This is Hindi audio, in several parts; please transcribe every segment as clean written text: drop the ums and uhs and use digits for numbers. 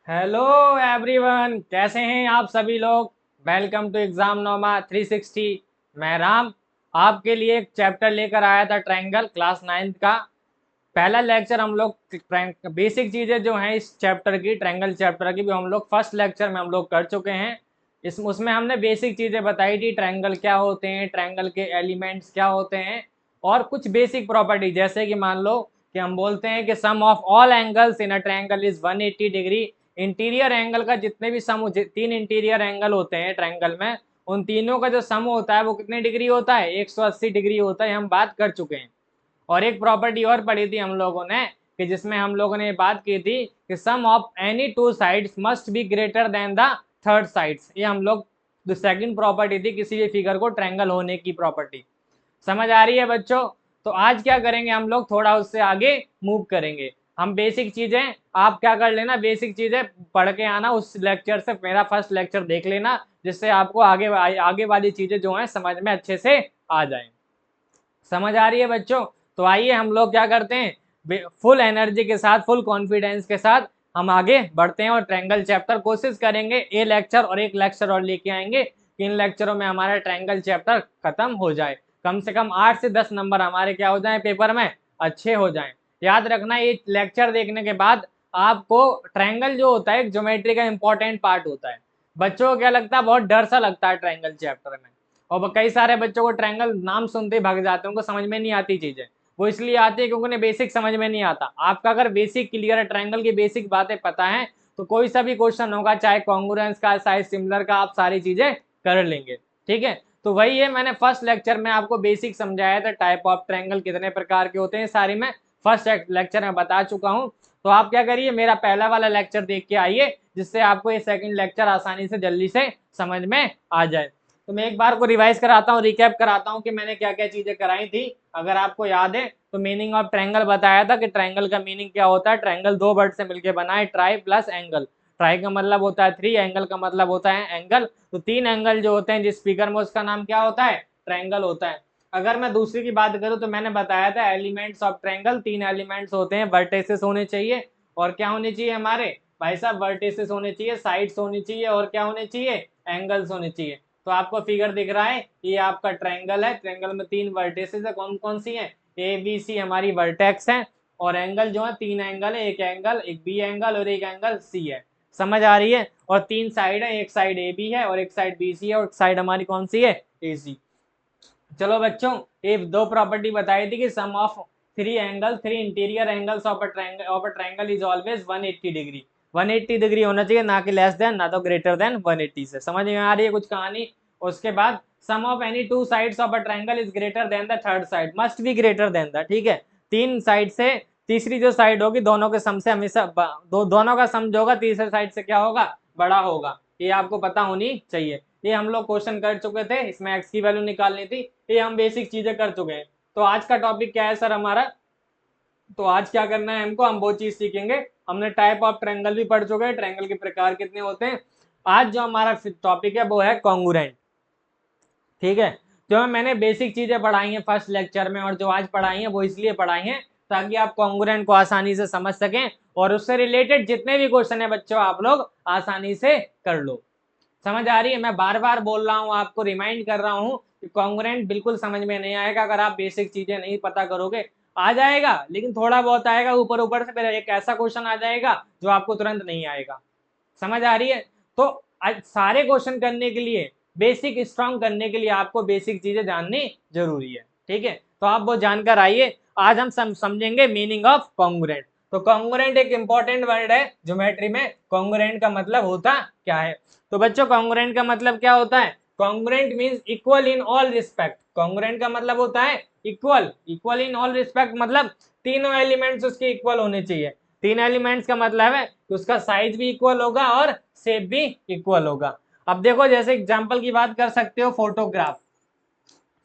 हेलो एवरीवन, कैसे हैं आप सभी लोग। वेलकम टू एग्जाम नोमा 360। मैं राम आपके लिए एक चैप्टर लेकर आया था, ट्रायंगल क्लास 9th का पहला लेक्चर। हम लोग बेसिक चीज़ें जो हैं इस चैप्टर की, ट्रायंगल चैप्टर की भी हम लोग फर्स्ट लेक्चर में हम लोग कर चुके हैं। उसमें हमने बेसिक चीज़ें बताई थी, ट्रायंगल क्या होते हैं, ट्रायंगल के एलिमेंट्स क्या होते हैं, और कुछ बेसिक प्रॉपर्टी, जैसे कि मान लो कि हम बोलते हैं कि sum of all angles in a triangle is 180 degree. Interior angle का जितने भी सम, तीन इंटीरियर एंगल होते हैं ट्रायंगल में, उन तीनों का जो सम होता है वो कितने डिग्री होता है, 180 डिग्री होता है। हम बात कर चुके हैं। और एक प्रॉपर्टी और पढ़ी थी हम लोगों ने, कि जिसमें हम लोगों ने बात की थी कि sum of any two sides must be greater than the third sides. ये हम लोग जो सेकंड प्रॉपर्टी थी किसी भी फिगर को ट्रायंगल होने की प्रॉपर्टी। समझ आ रही है बच्चों। तो आज क्या करेंगे, हम लोग थोड़ा उससे आगे मूव करेंगे। हम बेसिक चीजें, आप क्या कर लेना, बेसिक चीजें पढ़ के आना उस लेक्चर से, मेरा फर्स्ट लेक्चर देख लेना, जिससे आपको आगे वाली चीजें जो हैं समझ में अच्छे से आ जाएं। समझ आ रही है बच्चों। तो आइए हम लोग क्या करते हैं, फुल एनर्जी के साथ, फुल कॉन्फिडेंस के साथ हम आगे बढ़ते हैं और ट्रायंगल चैप्टर कोशिश करेंगे ए लेक्चर और एक लेक्चर और लेके आएंगे कि इन लेक्चरों में हमारा ट्रायंगल चैप्टर खत्म हो जाए। कम से कम 8 से 10 नंबर हमारे क्या हो जाए, पेपर में अच्छे हो जाएं। याद रखना, ये लेक्चर देखने के बाद आपको ट्रायंगल जो होता है ज्योमेट्री का इंपॉर्टेंट पार्ट होता है। बच्चों को क्या लगता है, बहुत डर सा लगता है ट्रायंगल चैप्टर में, और कई सारे बच्चों को ट्रायंगल नाम सुनते ही भाग जाते हैं, उनको समझ में नहीं आती चीजें। वो इसलिए आती है क्योंकि उन्हें बेसिक समझ में नहीं आता। आपका अगर बेसिक क्लियर है, ट्रायंगल की बेसिक बातें पता है, तो कोई सा भी क्वेश्चन होगा, चाहे कॉन्ग्रुएंस का, चाहे सिमिलर का, आप सारी चीजें कर लेंगे। ठीक है, तो वही है, मैंने फर्स्ट लेक्चर में आपको बेसिक समझाया था, टाइप ऑफ ट्रायंगल कितने प्रकार के होते हैं, सारी मैं फर्स्ट लेक्चर में बता चुका हूँ। तो आप क्या करिए, मेरा पहला वाला लेक्चर देख के आइए, जिससे आपको ये सेकंड लेक्चर आसानी से जल्दी से समझ में आ जाए। तो मैं एक बार को रिवाइज कराता हूँ, रिकैप कराता हूँ कि मैंने क्या क्या चीजें कराई थी। अगर आपको याद है तो मीनिंग ऑफ ट्रायंगल बताया था कि ट्रायंगल का मीनिंग क्या होता है। ट्रायंगल दो वर्ड से मिलकर बना है, ट्राई प्लस एंगल। ट्राई का मतलब होता है थ्री, एंगल का मतलब होता है एंगल। तो तीन एंगल जो होते हैं जिस फिगर में, उसका नाम क्या होता है, ट्रायंगल होता है। अगर मैं दूसरी की बात करूँ तो मैंने बताया था एलिमेंट्स ऑफ ट्रायंगल, तीन एलिमेंट्स होते हैं, वर्टेसेस होने चाहिए, और क्या होने चाहिए हमारे भाई साहब, वर्टेसेस होने चाहिए, साइड्स होनी चाहिए, और क्या होने चाहिए, एंगल्स होने चाहिए। तो आपको फिगर दिख रहा है, ये आपका ट्रायंगल है, ट्रायंगल में तीन वर्टेसेस है, कौन कौन सी है, ए बी सी हमारी वर्टेक्स है, और एंगल जो है तीन एंगल है, एक एंगल, एक बी एंगल और एक एंगल सी है। समझ आ रही है। और तीन साइड है, एक साइड ए बी है और एक साइड बी सी है, और एक साइड हमारी कौन सी है, ए सी। चलो बच्चों, ये दो प्रॉपर्टी बताई थी कि sum of three angle, three interior angles of a triangle is always 180 degree. 180 degree होना चाहिए, ना कि लेस देन, ना तो ग्रेटर देन 180 से। समझ में आ रही है कुछ कहानी। उसके बाद sum of any two sides of a triangle is greater than the third side, must be greater than the. ठीक है, तीन साइड से तीसरी जो साइड होगी, दोनों के सम से हमेशा दोनों का सम जो होगा तीसरे साइड से क्या होगा, बड़ा होगा। ये आपको पता होनी चाहिए। ये हम लोग क्वेश्चन कर चुके थे, इसमें एक्स की वैल्यू निकालनी थी, ये हम बेसिक चीजें कर चुके हैं। तो आज का टॉपिक क्या है सर हमारा, तो आज क्या करना है हमको, हम वो चीज सीखेंगे। हमने टाइप ऑफ ट्रायंगल भी पढ़ चुके हैं, ट्रायंगल के प्रकार कितने होते हैं। आज जो हमारा टॉपिक है वो है कॉन्ग्रुएंट। ठीक है, जो मैंने बेसिक चीजें पढ़ाई हैं फर्स्ट लेक्चर में, और जो आज पढ़ाई हैं वो इसलिए पढ़ाई हैं ताकि आप कॉन्ग्रुएंट को आसानी से समझ सकें, और उससे रिलेटेड जितने भी क्वेश्चन है बच्चों आप लोग आसानी से कर लो। समझ आ रही है। मैं बार बार बोल रहा हूँ, आपको रिमाइंड कर रहा हूँ कि कॉन्ग्रुएंट बिल्कुल समझ में नहीं आएगा अगर आप बेसिक चीजें नहीं पता करोगे। आ जाएगा लेकिन थोड़ा बहुत आएगा, ऊपर ऊपर से, फिर एक ऐसा क्वेश्चन आ जाएगा जो आपको तुरंत नहीं आएगा। समझ आ रही है। तो आज सारे क्वेश्चन करने के लिए, बेसिक स्ट्रांग करने के लिए आपको बेसिक चीजें जाननी जरूरी है। ठीक है, तो आप वो जानकर आइए। आज हम समझेंगे मीनिंग ऑफ कॉन्ग्रुएंट। तो कॉन्ग्रुएंट एक इंपॉर्टेंट वर्ड है ज्योमेट्री में। कॉन्ग्रुएंट का मतलब होता क्या है, तो बच्चों कॉन्ग्रुएंट का मतलब क्या होता है, congruent means equal in all respect. Congruent का मतलब होता है equal, equal in all respect मतलब तीनों एलिमेंट्स उसके इक्वल होने चाहिए। तीन एलिमेंट्स का मतलब है कि उसका साइज भी इक्वल होगा और शेप भी इक्वल होगा। अब देखो, जैसे एग्जांपल की बात कर सकते हो, फोटोग्राफ।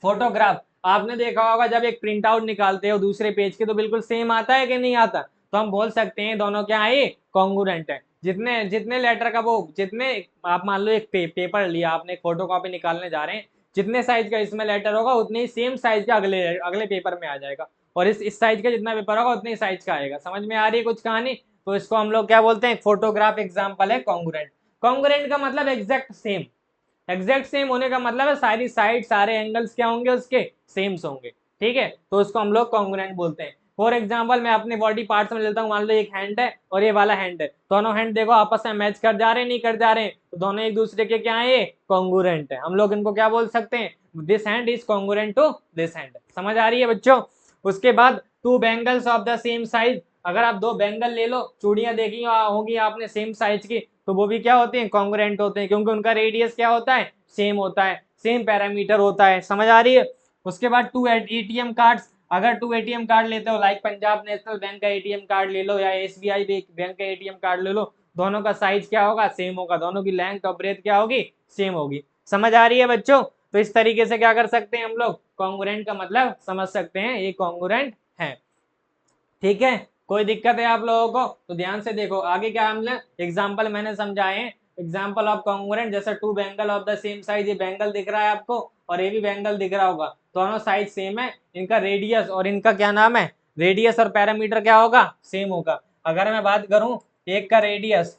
फोटोग्राफ आपने देखा होगा, जब एक प्रिंट आउट निकालते हो दूसरे पेज के तो बिल्कुल सेम आता है कि नहीं आता, तो हम बोल सकते हैं दोनों क्या है, कॉन्ग्रुएंट है। जितने जितने लेटर का वो, जितने आप मान लो एक पेपर लिया आपने, एक फोटो कॉपी निकालने जा रहे हैं, जितने साइज का इसमें लेटर होगा उतने ही सेम साइज का अगले अगले पेपर में आ जाएगा, और इस साइज का जितना पेपर होगा उतने ही साइज का आएगा। समझ में आ रही है कुछ कहानी। तो इसको हम लोग क्या बोलते हैं, फोटोग्राफ एग्जाम्पल है कॉन्ग्रुएंट। कॉन्ग्रुएंट का मतलब एग्जैक्ट सेम, एग्जैक्ट सेम होने का मतलब है सारी साइड सारे एंगल्स क्या होंगे उसके सेम्स होंगे, ठीक है, तो उसको हम लोग कॉन्ग्रुएंट बोलते हैं। फॉर एग्जाम्पल मैं अपने बॉडी पार्ट्स में लेता हूँ, मान लो एक हैंड है और ये वाला हैंड है, दोनों हैंड देखो आपस में मैच कर जा रहे हैं, नहीं कर जा रहे हैं, तो दोनों एक दूसरे के क्या है, कॉन्ग्रुएंट है। हम लोग इनको क्या बोल सकते हैं, this hand is congruent to this hand. समझ आ रही है बच्चों। उसके बाद two bangles of the same size, अगर आप दो बैंगल ले लो, चूड़ियां देखी होगी आपने सेम साइज की, तो वो भी क्या होते हैं, कॉन्ग्रुएंट होते हैं, क्योंकि उनका रेडियस क्या होता है, सेम होता है, सेम पैरामीटर होता है। समझ आ रही है। उसके बाद टू एटीएम कार्ड्स, अगर टू एटीएम कार्ड लेते हो, लाइक पंजाब नेशनल बैंक का एटीएम कार्ड ले लो या एसबीआई बैंक का एटीएम कार्ड ले लो, दोनों का साइज क्या होगा, सेम होगा, दोनों की लेंथ और ब्रेथ क्या होगी, सेम होगी। समझ आ रही है बच्चों। तो इस तरीके से क्या कर सकते हैं हम लोग, कॉन्ग्रुएंट का मतलब समझ सकते हैं, ये कॉन्ग्रुएंट है। ठीक है, कोई दिक्कत है आप लोगों को तो ध्यान से देखो आगे क्या हमने एग्जाम्पल मैंने समझाए हैं। एग्जाम्पल ऑफ कॉन्ग्रुएंट, जैसे two bangle of the same size, ये बैंगल दिख रहा है आपको और ये भी बैंगल दिख रहा होगा, दोनों साइज सेम है, इनका रेडियस और इनका क्या नाम है, रेडियस और पैरामीटर क्या होगा, सेम होगा। अगर मैं बात करूं एक का रेडियस,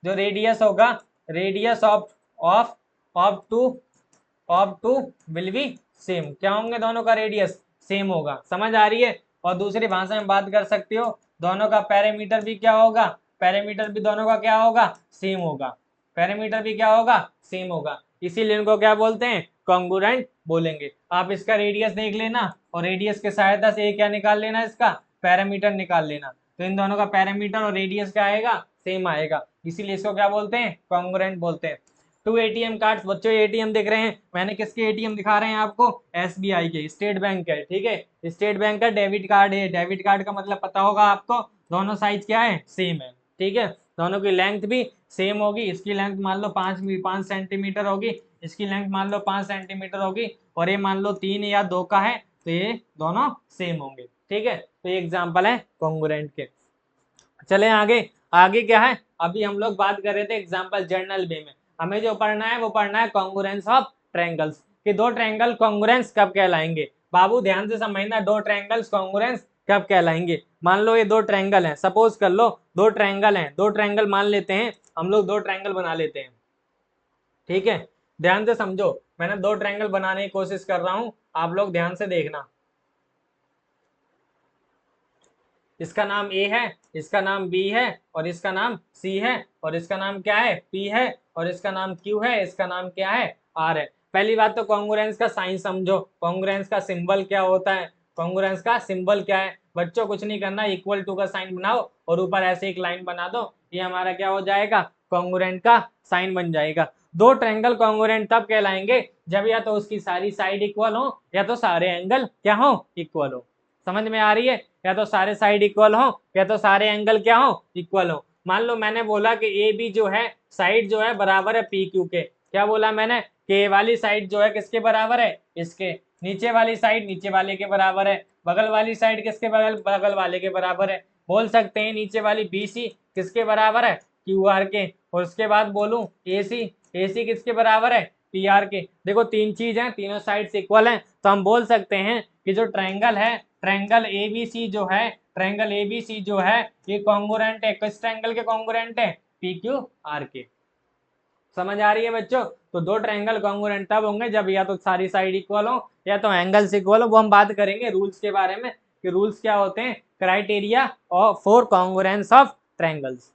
जो रेडियस होगा, radius of of of two will be same, क्या होंगे, दोनों का रेडियस सेम होगा। समझ आ रही है। और दूसरी भाषा में बात कर सकते हो, दोनों का पैरामीटर भी क्या होगा, पैरामीटर भी दोनों का क्या होगा, सेम होगा, पैरामीटर भी क्या होगा, सेम होगा, इसीलिए इनको क्या बोलते हैं, कॉन्ग्रुएंट बोलेंगे। आप इसका रेडियस देख लेना और रेडियस के सहायता से क्या निकाल लेना, इसका पैरामीटर निकाल लेना, तो इन दोनों का पैरामीटर और रेडियस क्या आएगा, सेम आएगा, इसीलिए इसको क्या बोलते हैं, कॉन्ग्रुएंट बोलते हैं। टू एटीएम कार्ड्स, बच्चों एटीएम दिख रहे हैं, मैंने किसके एटीएम दिखा रहे हैं आपको, एसबीआई के, स्टेट बैंक के, ठीक है, स्टेट बैंक का डेबिट कार्ड है, डेबिट कार्ड का मतलब पता होगा आपको, दोनों साइज क्या है, सेम है, ठीक है, दोनों की लेंथ भी सेम होगी, इसकी लेंथ मान लो 5 सेंटीमीटर होगी, इसकी लेंथ मान लो 5 सेंटीमीटर होगी, और ये मान लो 3 या 2 का है, तो ये दोनों सेम होंगे, ठीक है, तो ये एग्जाम्पल है कॉन्ग्रुएंट के। चले आगे, आगे क्या है, अभी हम लोग बात कर रहे थे एग्जाम्पल जर्नल वे में, हमें जो पढ़ना है वो पढ़ना है कॉन्ग्रुएंस ऑफ ट्रायंगल्स, कि दो ट्रायंगल कॉन्ग्रुएंस कब कहलाएंगे। बाबू ध्यान से समझना, दो ट्रायंगल्स कॉन्ग्रुएंस कब कहलाएंगे। मान लो ये दो ट्रायंगल हैं, सपोज कर लो दो ट्रायंगल हैं, दो ट्रायंगल मान लेते हैं हम लोग, दो ट्रायंगल बना लेते हैं, ठीक है, ध्यान से समझो, मैंने दो ट्रायंगल बनाने की कोशिश कर रहा हूं, आप लोग ध्यान से देखना। इसका नाम ए है, इसका नाम बी है, और इसका नाम सी है, और इसका नाम क्या है, पी है, और इसका नाम क्यू है, इसका नाम क्या है, आर है। पहली बात तो कॉन्ग्रुएंस का साइन समझो, कॉन्ग्रुएंस का सिंबल क्या होता है, कॉन्ग्रुएंस का सिंबल क्या है बच्चों, कुछ नहीं करना, इक्वल टू का साइन बनाओ और ऊपर ऐसे एक लाइन बना दो, ये हमारा क्या हो जाएगा, कॉन्ग्रुएंट का साइन बन जाएगा। दो ट्रायंगल कॉन्ग्रुएंट तब कहलाएंगे जब या तो उसकी सारी साइड इक्वल हो या तो सारे एंगल क्या हो, इक्वल हो। समझ में आ रही है, या तो सारे साइड इक्वल हो या तो सारे एंगल क्या हो, इक्वल हो। मान लो मैंने बोला कि ए बी जो है साइड जो है बराबर है पी क्यू के, क्या बोला मैंने कि ए वाली साइड जो है किसके बराबर है, इसके, नीचे वाली साइड नीचे वाले के बराबर है, बगल वाली साइड किसके बगल बगल वाले के बराबर है। बोल सकते हैं नीचे वाली बी सी किसके बराबर है, क्यू आर के, और उसके बाद बोलूं ए सी किसके बराबर है, पी आर के। देखो तीन चीज है, तीनों साइड्स इक्वल हैं, तो हम बोल सकते हैं कि जो ट्रायंगल है, ट्रायंगल एबीसी जो है, ट्रायंगल एबीसी जो है ये कॉन्ग्रुएंट है, किस ट्रायंगल के कॉन्ग्रुएंट है, पी क्यू आर के। समझ आ रही है बच्चों। तो दो ट्रायंगल कॉन्ग्रुएंट तब होंगे जब या तो सारी साइड इक्वल हो या तो एंगल्स इक्वल हो। वो हम बात करेंगे रूल्स के बारे में कि रूल्स क्या होते हैं, क्राइटेरिया और फॉर कॉन्ग्रुएंस ऑफ ट्रायंगल्स।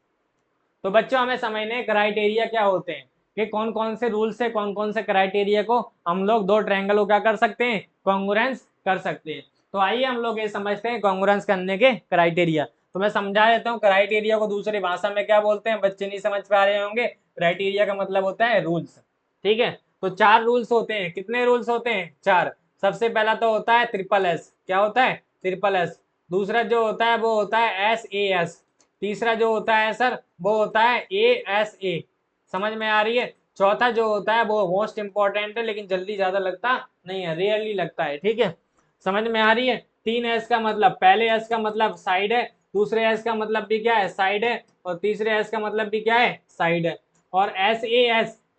तो बच्चों हमें समझने क्राइटेरिया क्या होते हैं, कि कौन कौन से रूल से कौन कौन से क्राइटेरिया को हम लोग दो ट्रायंगल को क्या कर सकते हैं, कॉन्ग्रुएंस कर सकते हैं। तो आइए हम लोग ये समझते हैं कॉन्ग्रुएंस करने के क्राइटेरिया। तो मैं समझा देता हूँ क्राइटेरिया को दूसरी भाषा में क्या बोलते हैं, बच्चे नहीं समझ पा रहे होंगे। क्राइटेरिया का मतलब होता है रूल्स, ठीक है। तो चार रूल्स होते हैं, कितने रूल्स होते हैं, चार। सबसे पहला तो होता है ट्रिपल एस, क्या होता है, ट्रिपल एस। दूसरा जो होता है वो होता है एस ए एस। तीसरा जो होता है सर वो होता है ए एस ए। समझ में आ रही है। चौथा जो होता है वो मोस्ट इंपॉर्टेंट है, लेकिन जल्दी ज्यादा लगता नहीं है, रेयरली लगता है, ठीक है। समझ में आ रही है। तीन एस का मतलब, पहले एस का मतलब साइड है, दूसरे एस का मतलब भी क्या है, साइड है, और तीसरे एस का मतलब भी क्या है, साइड है। और एस ए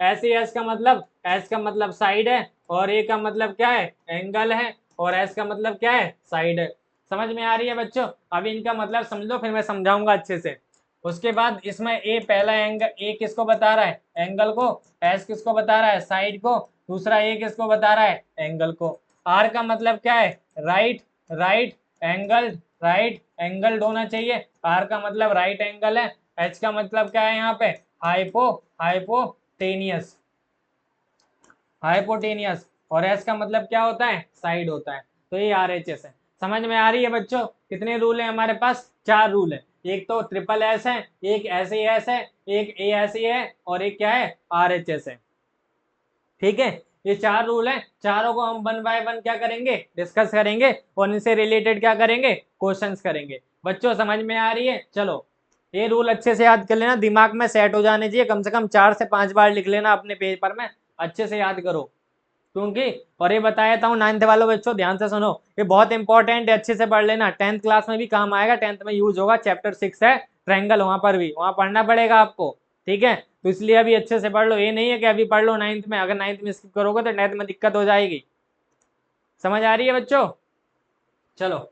एस का मतलब, एस का मतलब साइड है, और ए का मतलब क्या है, एंगल है, और एस का मतलब क्या है, साइड है। समझ में आ रही है बच्चों। अभी इनका मतलब समझ लो फिर मैं समझाऊंगा अच्छे से। उसके बाद इसमें ए पहला एंगल, ए किसको बता रहा है, एंगल को, एस किसको बता रहा है, साइड को, दूसरा ए किसको बता रहा है, एंगल को। आर का मतलब क्या है, right right angle, right angled होना चाहिए, आर का मतलब राइट एंगल है। एच का मतलब क्या है यहाँ पे, हाइपोटेनियस, हाइपोटेनियस। और एस का मतलब क्या होता है, साइड होता है। तो ये आरएचएस है। समझ में आ रही है बच्चों, कितने रूल है हमारे पास, 4 रूल है। एक तो ट्रिपल एस है, एक एस है, एक ए एस है, और एक क्या है, आरएचएस है। ठीक है, ये 4 रूल है, चारों को हम 1 बाय 1 क्या करेंगे, डिस्कस करेंगे, और इनसे रिलेटेड क्या करेंगे, क्वेश्चंस करेंगे। बच्चों समझ में आ रही है, चलो ये रूल अच्छे से याद कर लेना, दिमाग में सेट हो जाने चाहिए, कम से कम 4 से 5 बार लिख लेना अपने पेपर में, अच्छे से याद करो। क्योंकि और ये बताया था 9th वालों बच्चों, ध्यान से सुनो, ये बहुत इंपॉर्टेंट है, अच्छे से पढ़ लेना, 10th क्लास में भी काम आएगा, 10th में यूज होगा। चैप्टर 6 है ट्रायंगल, वहां पर भी वहां पढ़ना पड़ेगा आपको। ठीक है, तो इसलिए अभी अच्छे से पढ़ लो, ये नहीं है कि अभी पढ़ लो 9th में, अगर 9th में स्किप करोगे तो 10th में दिक्कत हो जाएगी। समझ आ रही है बच्चों, चलो।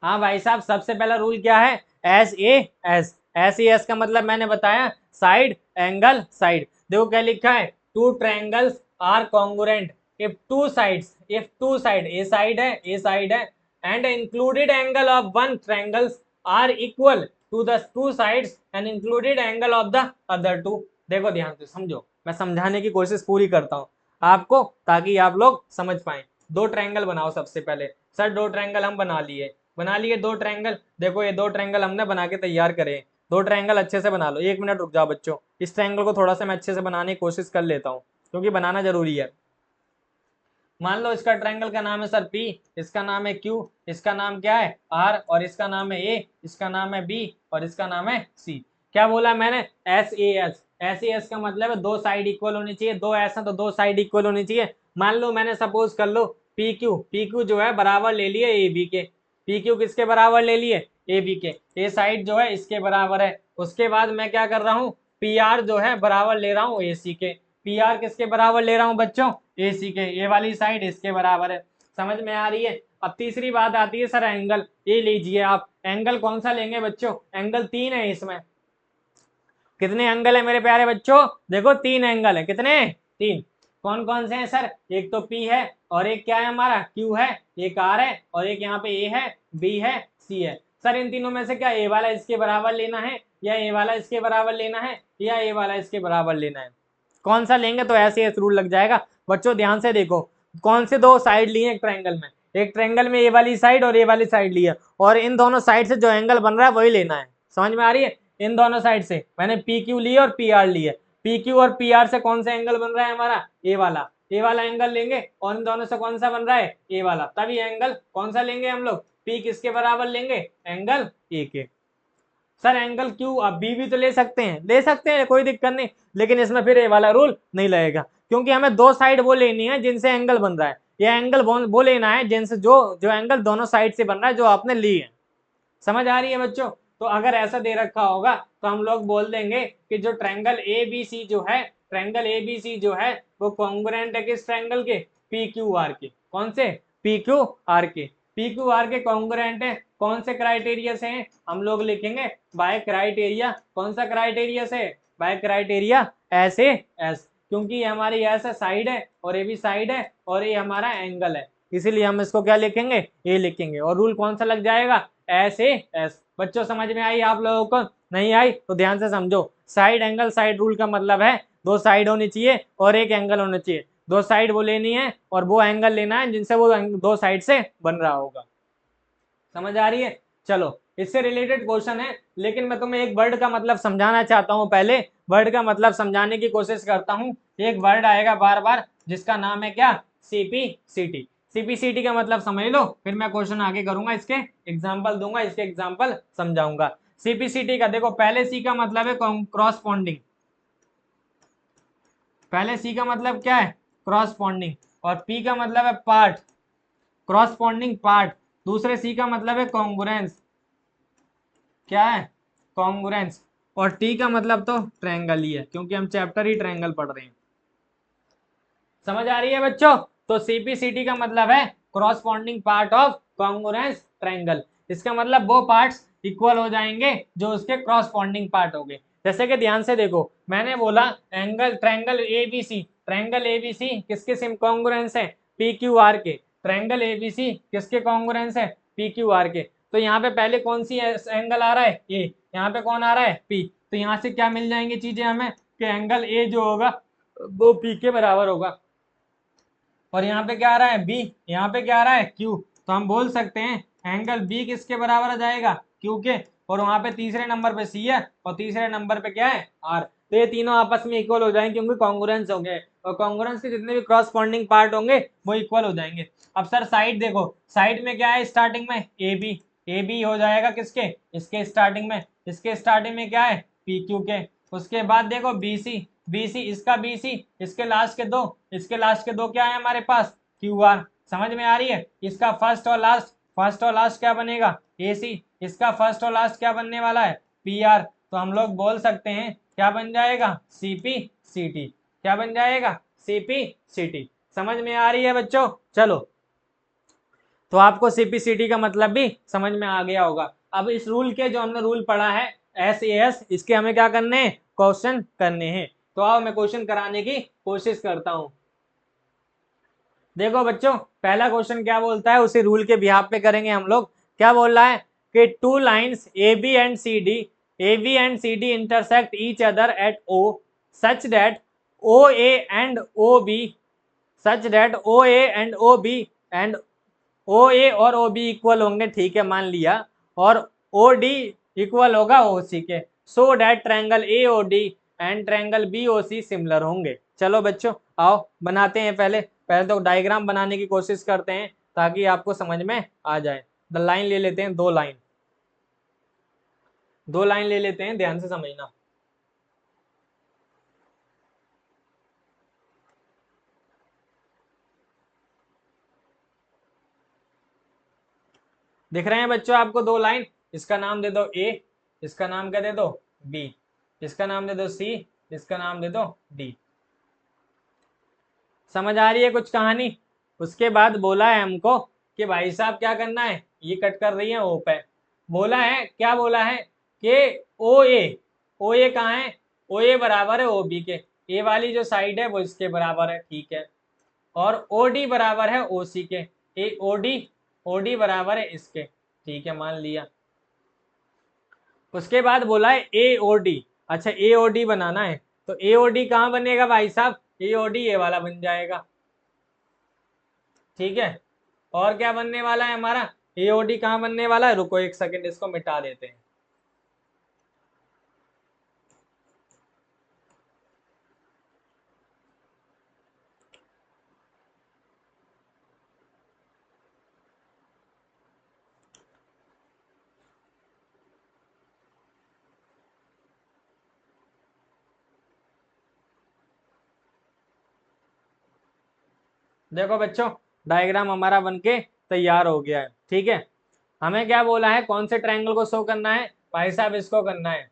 हाँ भाई साहब, सबसे पहला रूल क्या है, S A S, S A S का मतलब मैंने बताया, साइड एंगल साइड। देखो क्या लिखा है, two triangles are congruent if two side, a side है, ए साइड है, and included angle of one triangles are equal to the two sides and included angle of the other two. देखो ध्यान से समझो, मैं समझाने की कोशिश पूरी करता हूँ आपको, ताकि आप लोग समझ पाए। दो ट्रायंगल बनाओ सबसे पहले। सर दो ट्रायंगल हम बना लिए दो ट्रायंगल। देखो ये दो ट्रायंगल हमने बना के तैयार करे, दो ट्रायंगल अच्छे से बना लो। 1 मिनट रुक जाओ बच्चों, इस ट्रायंगल को थोड़ा सा मैं अच्छे से बनाने की कोशिश कर लेता हूँ, क्योंकि बनाना जरूरी है। मान लो इसका ट्रायंगल का नाम है सर पी, इसका नाम है क्यू, इसका नाम क्या है आर, और इसका नाम है ए, इसका नाम है बी, और इसका नाम है सी। क्या बोला मैंने, S A S. S A S का मतलब है दो साइड इक्वल होनी चाहिए, दो एस है तो दो साइड इक्वल होनी चाहिए। मान लो मैंने सपोज कर लो पी क्यू जो है बराबर ले लिए ए बी के, पी क्यू किसके बराबर ले लिए, ए बी के, ए साइड जो है इसके बराबर है। उसके बाद मैं क्या कर रहा हूँ, पी आर जो है बराबर ले रहा हूँ ए सी के, पी आर किसके बराबर ले रहा हूँ बच्चों, ए सी के, ये वाली साइड इसके बराबर है। समझ में आ रही है। अब तीसरी बात आती है सर एंगल, ये लीजिए आप, एंगल कौन सा लेंगे बच्चों, एंगल 3 है इसमें। कितने एंगल है मेरे प्यारे बच्चों, देखो 3 एंगल है, कितने, 3। कौन कौन से हैं सर, एक तो P है, और एक क्या है हमारा Q है, एक R है, और एक यहाँ पे A है, B है, C है। सर इन तीनों में से क्या ए वाला इसके बराबर लेना है, या ए वाला इसके बराबर लेना है, या ए वाला इसके बराबर लेना है, कौन सा लेंगे तो ऐसे रूल लग जाएगा। बच्चों ध्यान से देखो, कौन से दो साइड लिए एक ट्रायंगल में, एक ट्रायंगल में ए वाली साइड और ए वाली साइड ली है, और इन दोनों साइड से जो एंगल बन रहा है वही लेना है। समझ में आ रही है, इन दोनों साइड से मैंने पी क्यू ली और पी आर ली है, पी क्यू और पी आर से कौन सा एंगल बन रहा है हमारा, ए वाला एंगल लेंगे, और इन दोनों से कौन सा बन रहा है, ए वाला, तभी एंगल कौन सा लेंगे हम लोग, पी किसके बराबर लेंगे, एंगल ए के। सर एंगल क्यू आप बी भी तो ले सकते हैं, ले सकते हैं, कोई दिक्कत नहीं, लेकिन इसमें फिर ए वाला रूल नहीं लगेगा, क्योंकि हमें दो साइड वो लेनी है जिनसे एंगल बन रहा है, या एंगल वो लेना है जिनसे जो जो एंगल दोनों साइड से बन रहा है जो आपने ली है। समझ आ रही है बच्चों। तो अगर ऐसा दे रखा होगा तो हम लोग बोल देंगे कि जो ट्रायंगल ए बी सी जो है, ट्रायंगल ए बी सी जो है वो कॉन्ग्रुएंट है किस ट्रायंगल के, पी क्यू आर के। कौन से, पी क्यू आर के, पी क्यू आर के कॉन्ग्रुएंट है। कौन से क्राइटेरिया से हैं, हम लोग लिखेंगे बाय क्राइटेरिया, कौन सा क्राइटेरिया से, by criteria S A S, क्योंकि ये हमारी ऐसा साइड है और ये भी साइड है और ये हमारा एंगल है, इसीलिए हम इसको क्या लिखेंगे, ए लिखेंगे, और रूल कौन सा लग जाएगा, एस ए एस। बच्चों समझ में आई आप लोगों को, नहीं आई तो ध्यान से समझो। साइड एंगल साइड रूल का मतलब है दो साइड होनी चाहिए और एक एंगल होना चाहिए, दो साइड वो लेनी है और वो एंगल लेना है जिनसे वो दो साइड से बन रहा होगा। समझ आ रही है, चलो इससे रिलेटेड क्वेश्चन है, लेकिन मैं तुम्हें एक वर्ड का मतलब समझाना चाहता हूँ। पहले वर्ड का मतलब समझाने की कोशिश करता हूँ। एक वर्ड आएगा बार बार जिसका नाम है क्या, सीपीसीटी। सीपीसीटी का मतलब समझ लो, फिर मैं क्वेश्चन आगे करूंगा, इसके एग्जाम्पल दूंगा, इसके एग्जाम्पल समझाऊंगा। सीपीसीटी का देखो, पहले सी का मतलब है क्रॉसपॉन्डिंग, पहले सी का मतलब क्या है, क्रॉसपॉन्डिंग, और पी का मतलब है पार्ट, क्रॉसपॉन्डिंग पार्ट। दूसरे सी का मतलब है कॉन्ग्रुएंस, क्या है, कॉन्ग्रुएंस। और टी का मतलब तो ट्रायंगल ही है, क्योंकि हम चैप्टर ही ट्रायंगल पढ़ रहे हैं। समझ आ रही है बच्चों। तो सीपीसीटी का मतलब है corresponding part of congruence triangle. इसका मतलब वो पार्ट्स इक्वल हो जाएंगे जो उसके क्रॉसपॉन्डिंग पार्ट हो गए। जैसे कि ध्यान से देखो, मैंने बोला angle triangle ABC, triangle ABC किसके सिम कॉन्ग्रुएंस है, पी क्यू आर के। ट्रायंगल एबीसी किसके कॉन्ग्रुएंस है, पी क्यू आर के। तो यहाँ पे पहले कौन सी एंगल आ रहा है, ए, यहाँ पे कौन आ रहा है, पी। तो यहाँ से क्या मिल जाएंगी चीजें हमें कि एंगल ए जो होगा वो पी के बराबर होगा, और यहाँ पे क्या आ रहा है, बी, यहाँ पे क्या आ रहा है, क्यू। तो हम बोल सकते हैं एंगल बी किसके बराबर आ जाएगा, क्यू के। और वहां पे तीसरे नंबर पे सी है और तीसरे नंबर पे क्या है, आर। तो ये तीनों आपस में इक्वल हो जाएंगे क्योंकि कॉन्ग्रुएंस होंगे, और कॉन्ग्रुएंस के जितने भी क्रॉसपॉन्डिंग पार्ट होंगे वो इक्वल हो जाएंगे। अब सर साइड देखो, साइड में क्या है स्टार्टिंग में, ए बी, ए बी हो जाएगा किसके, इसके स्टार्टिंग में, इसके स्टार्टिंग में क्या है, पी क्यू के। उसके बाद देखो बी सी, बी सी इसका बी सी, इसके लास्ट के दो, इसके लास्ट के दो क्या है हमारे पास, क्यू आर। समझ में आ रही है, इसका फर्स्ट और लास्ट, फर्स्ट और लास्ट क्या बनेगा, ए सी, इसका फर्स्ट और लास्ट क्या बनने वाला है, पी आर। तो हम लोग बोल सकते हैं क्या बन जाएगा, सी पी सी टी। क्या बन जाएगा, सी पी सी टी। समझ में आ रही है बच्चों, चलो। तो आपको सीपीसीटी का मतलब भी समझ में आ गया होगा। अब इस रूल के जो हमने रूल पढ़ा है एस ए एस, इसके हमें क्या करने हैं, क्वेश्चन करने हैं। तो आओ मैं क्वेश्चन कराने की कोशिश करता हूं। देखो बच्चों, पहला क्वेश्चन क्या बोलता है, उसी रूल के बिहाफ पे करेंगे हम लोग। क्या बोल रहा है कि two lines A B and C D, A B and C D intersect each other at O such that O A and O B, such that O A and O B and O A और ओ बी इक्वल होंगे, ठीक है मान लिया, और ओ डी इक्वल होगा ओ सी के, so that triangle A O D and triangle B O C similar होंगे। चलो बच्चों आओ बनाते हैं, पहले पहले तो डायग्राम बनाने की कोशिश करते हैं ताकि आपको समझ में आ जाए। द लाइन ले लेते हैं, दो लाइन, दो लाइन ले लेते हैं, ध्यान से समझना। दिख रहे हैं बच्चों आपको दो लाइन, इसका नाम दे दो ए, इसका नाम क्या दे दो, बी, इसका नाम दे दो सी, इसका नाम दे दो डी। समझ आ रही है कुछ कहानी। उसके बाद बोला है हमको कि भाई साहब क्या करना है, ये कट कर रही है ओ पे। बोला है, क्या बोला है कि ओ ए, ओ ए कहाँ है, ओ ए बराबर है ओ बी के, ए वाली जो साइड है वो इसके बराबर है, ठीक है। और ओ डी बराबर है ओ सी के, ए ओ डी बराबर है इसके, ठीक है मान लिया। उसके बाद बोला है ए ओ डी, अच्छा ए ओ डी बनाना है, तो ए ओ डी कहाँ बनेगा भाई साहब, ए ओ डी ये वाला बन जाएगा, ठीक है। और क्या बनने वाला है हमारा, एओडी कहाँ बनने वाला है, रुको एक सेकंड इसको मिटा देते हैं। देखो बच्चों, डायग्राम हमारा बनके तैयार हो गया है, ठीक है। हमें क्या बोला है, कौन से ट्रायंगल को शो करना है भाई साहब, इसको करना है,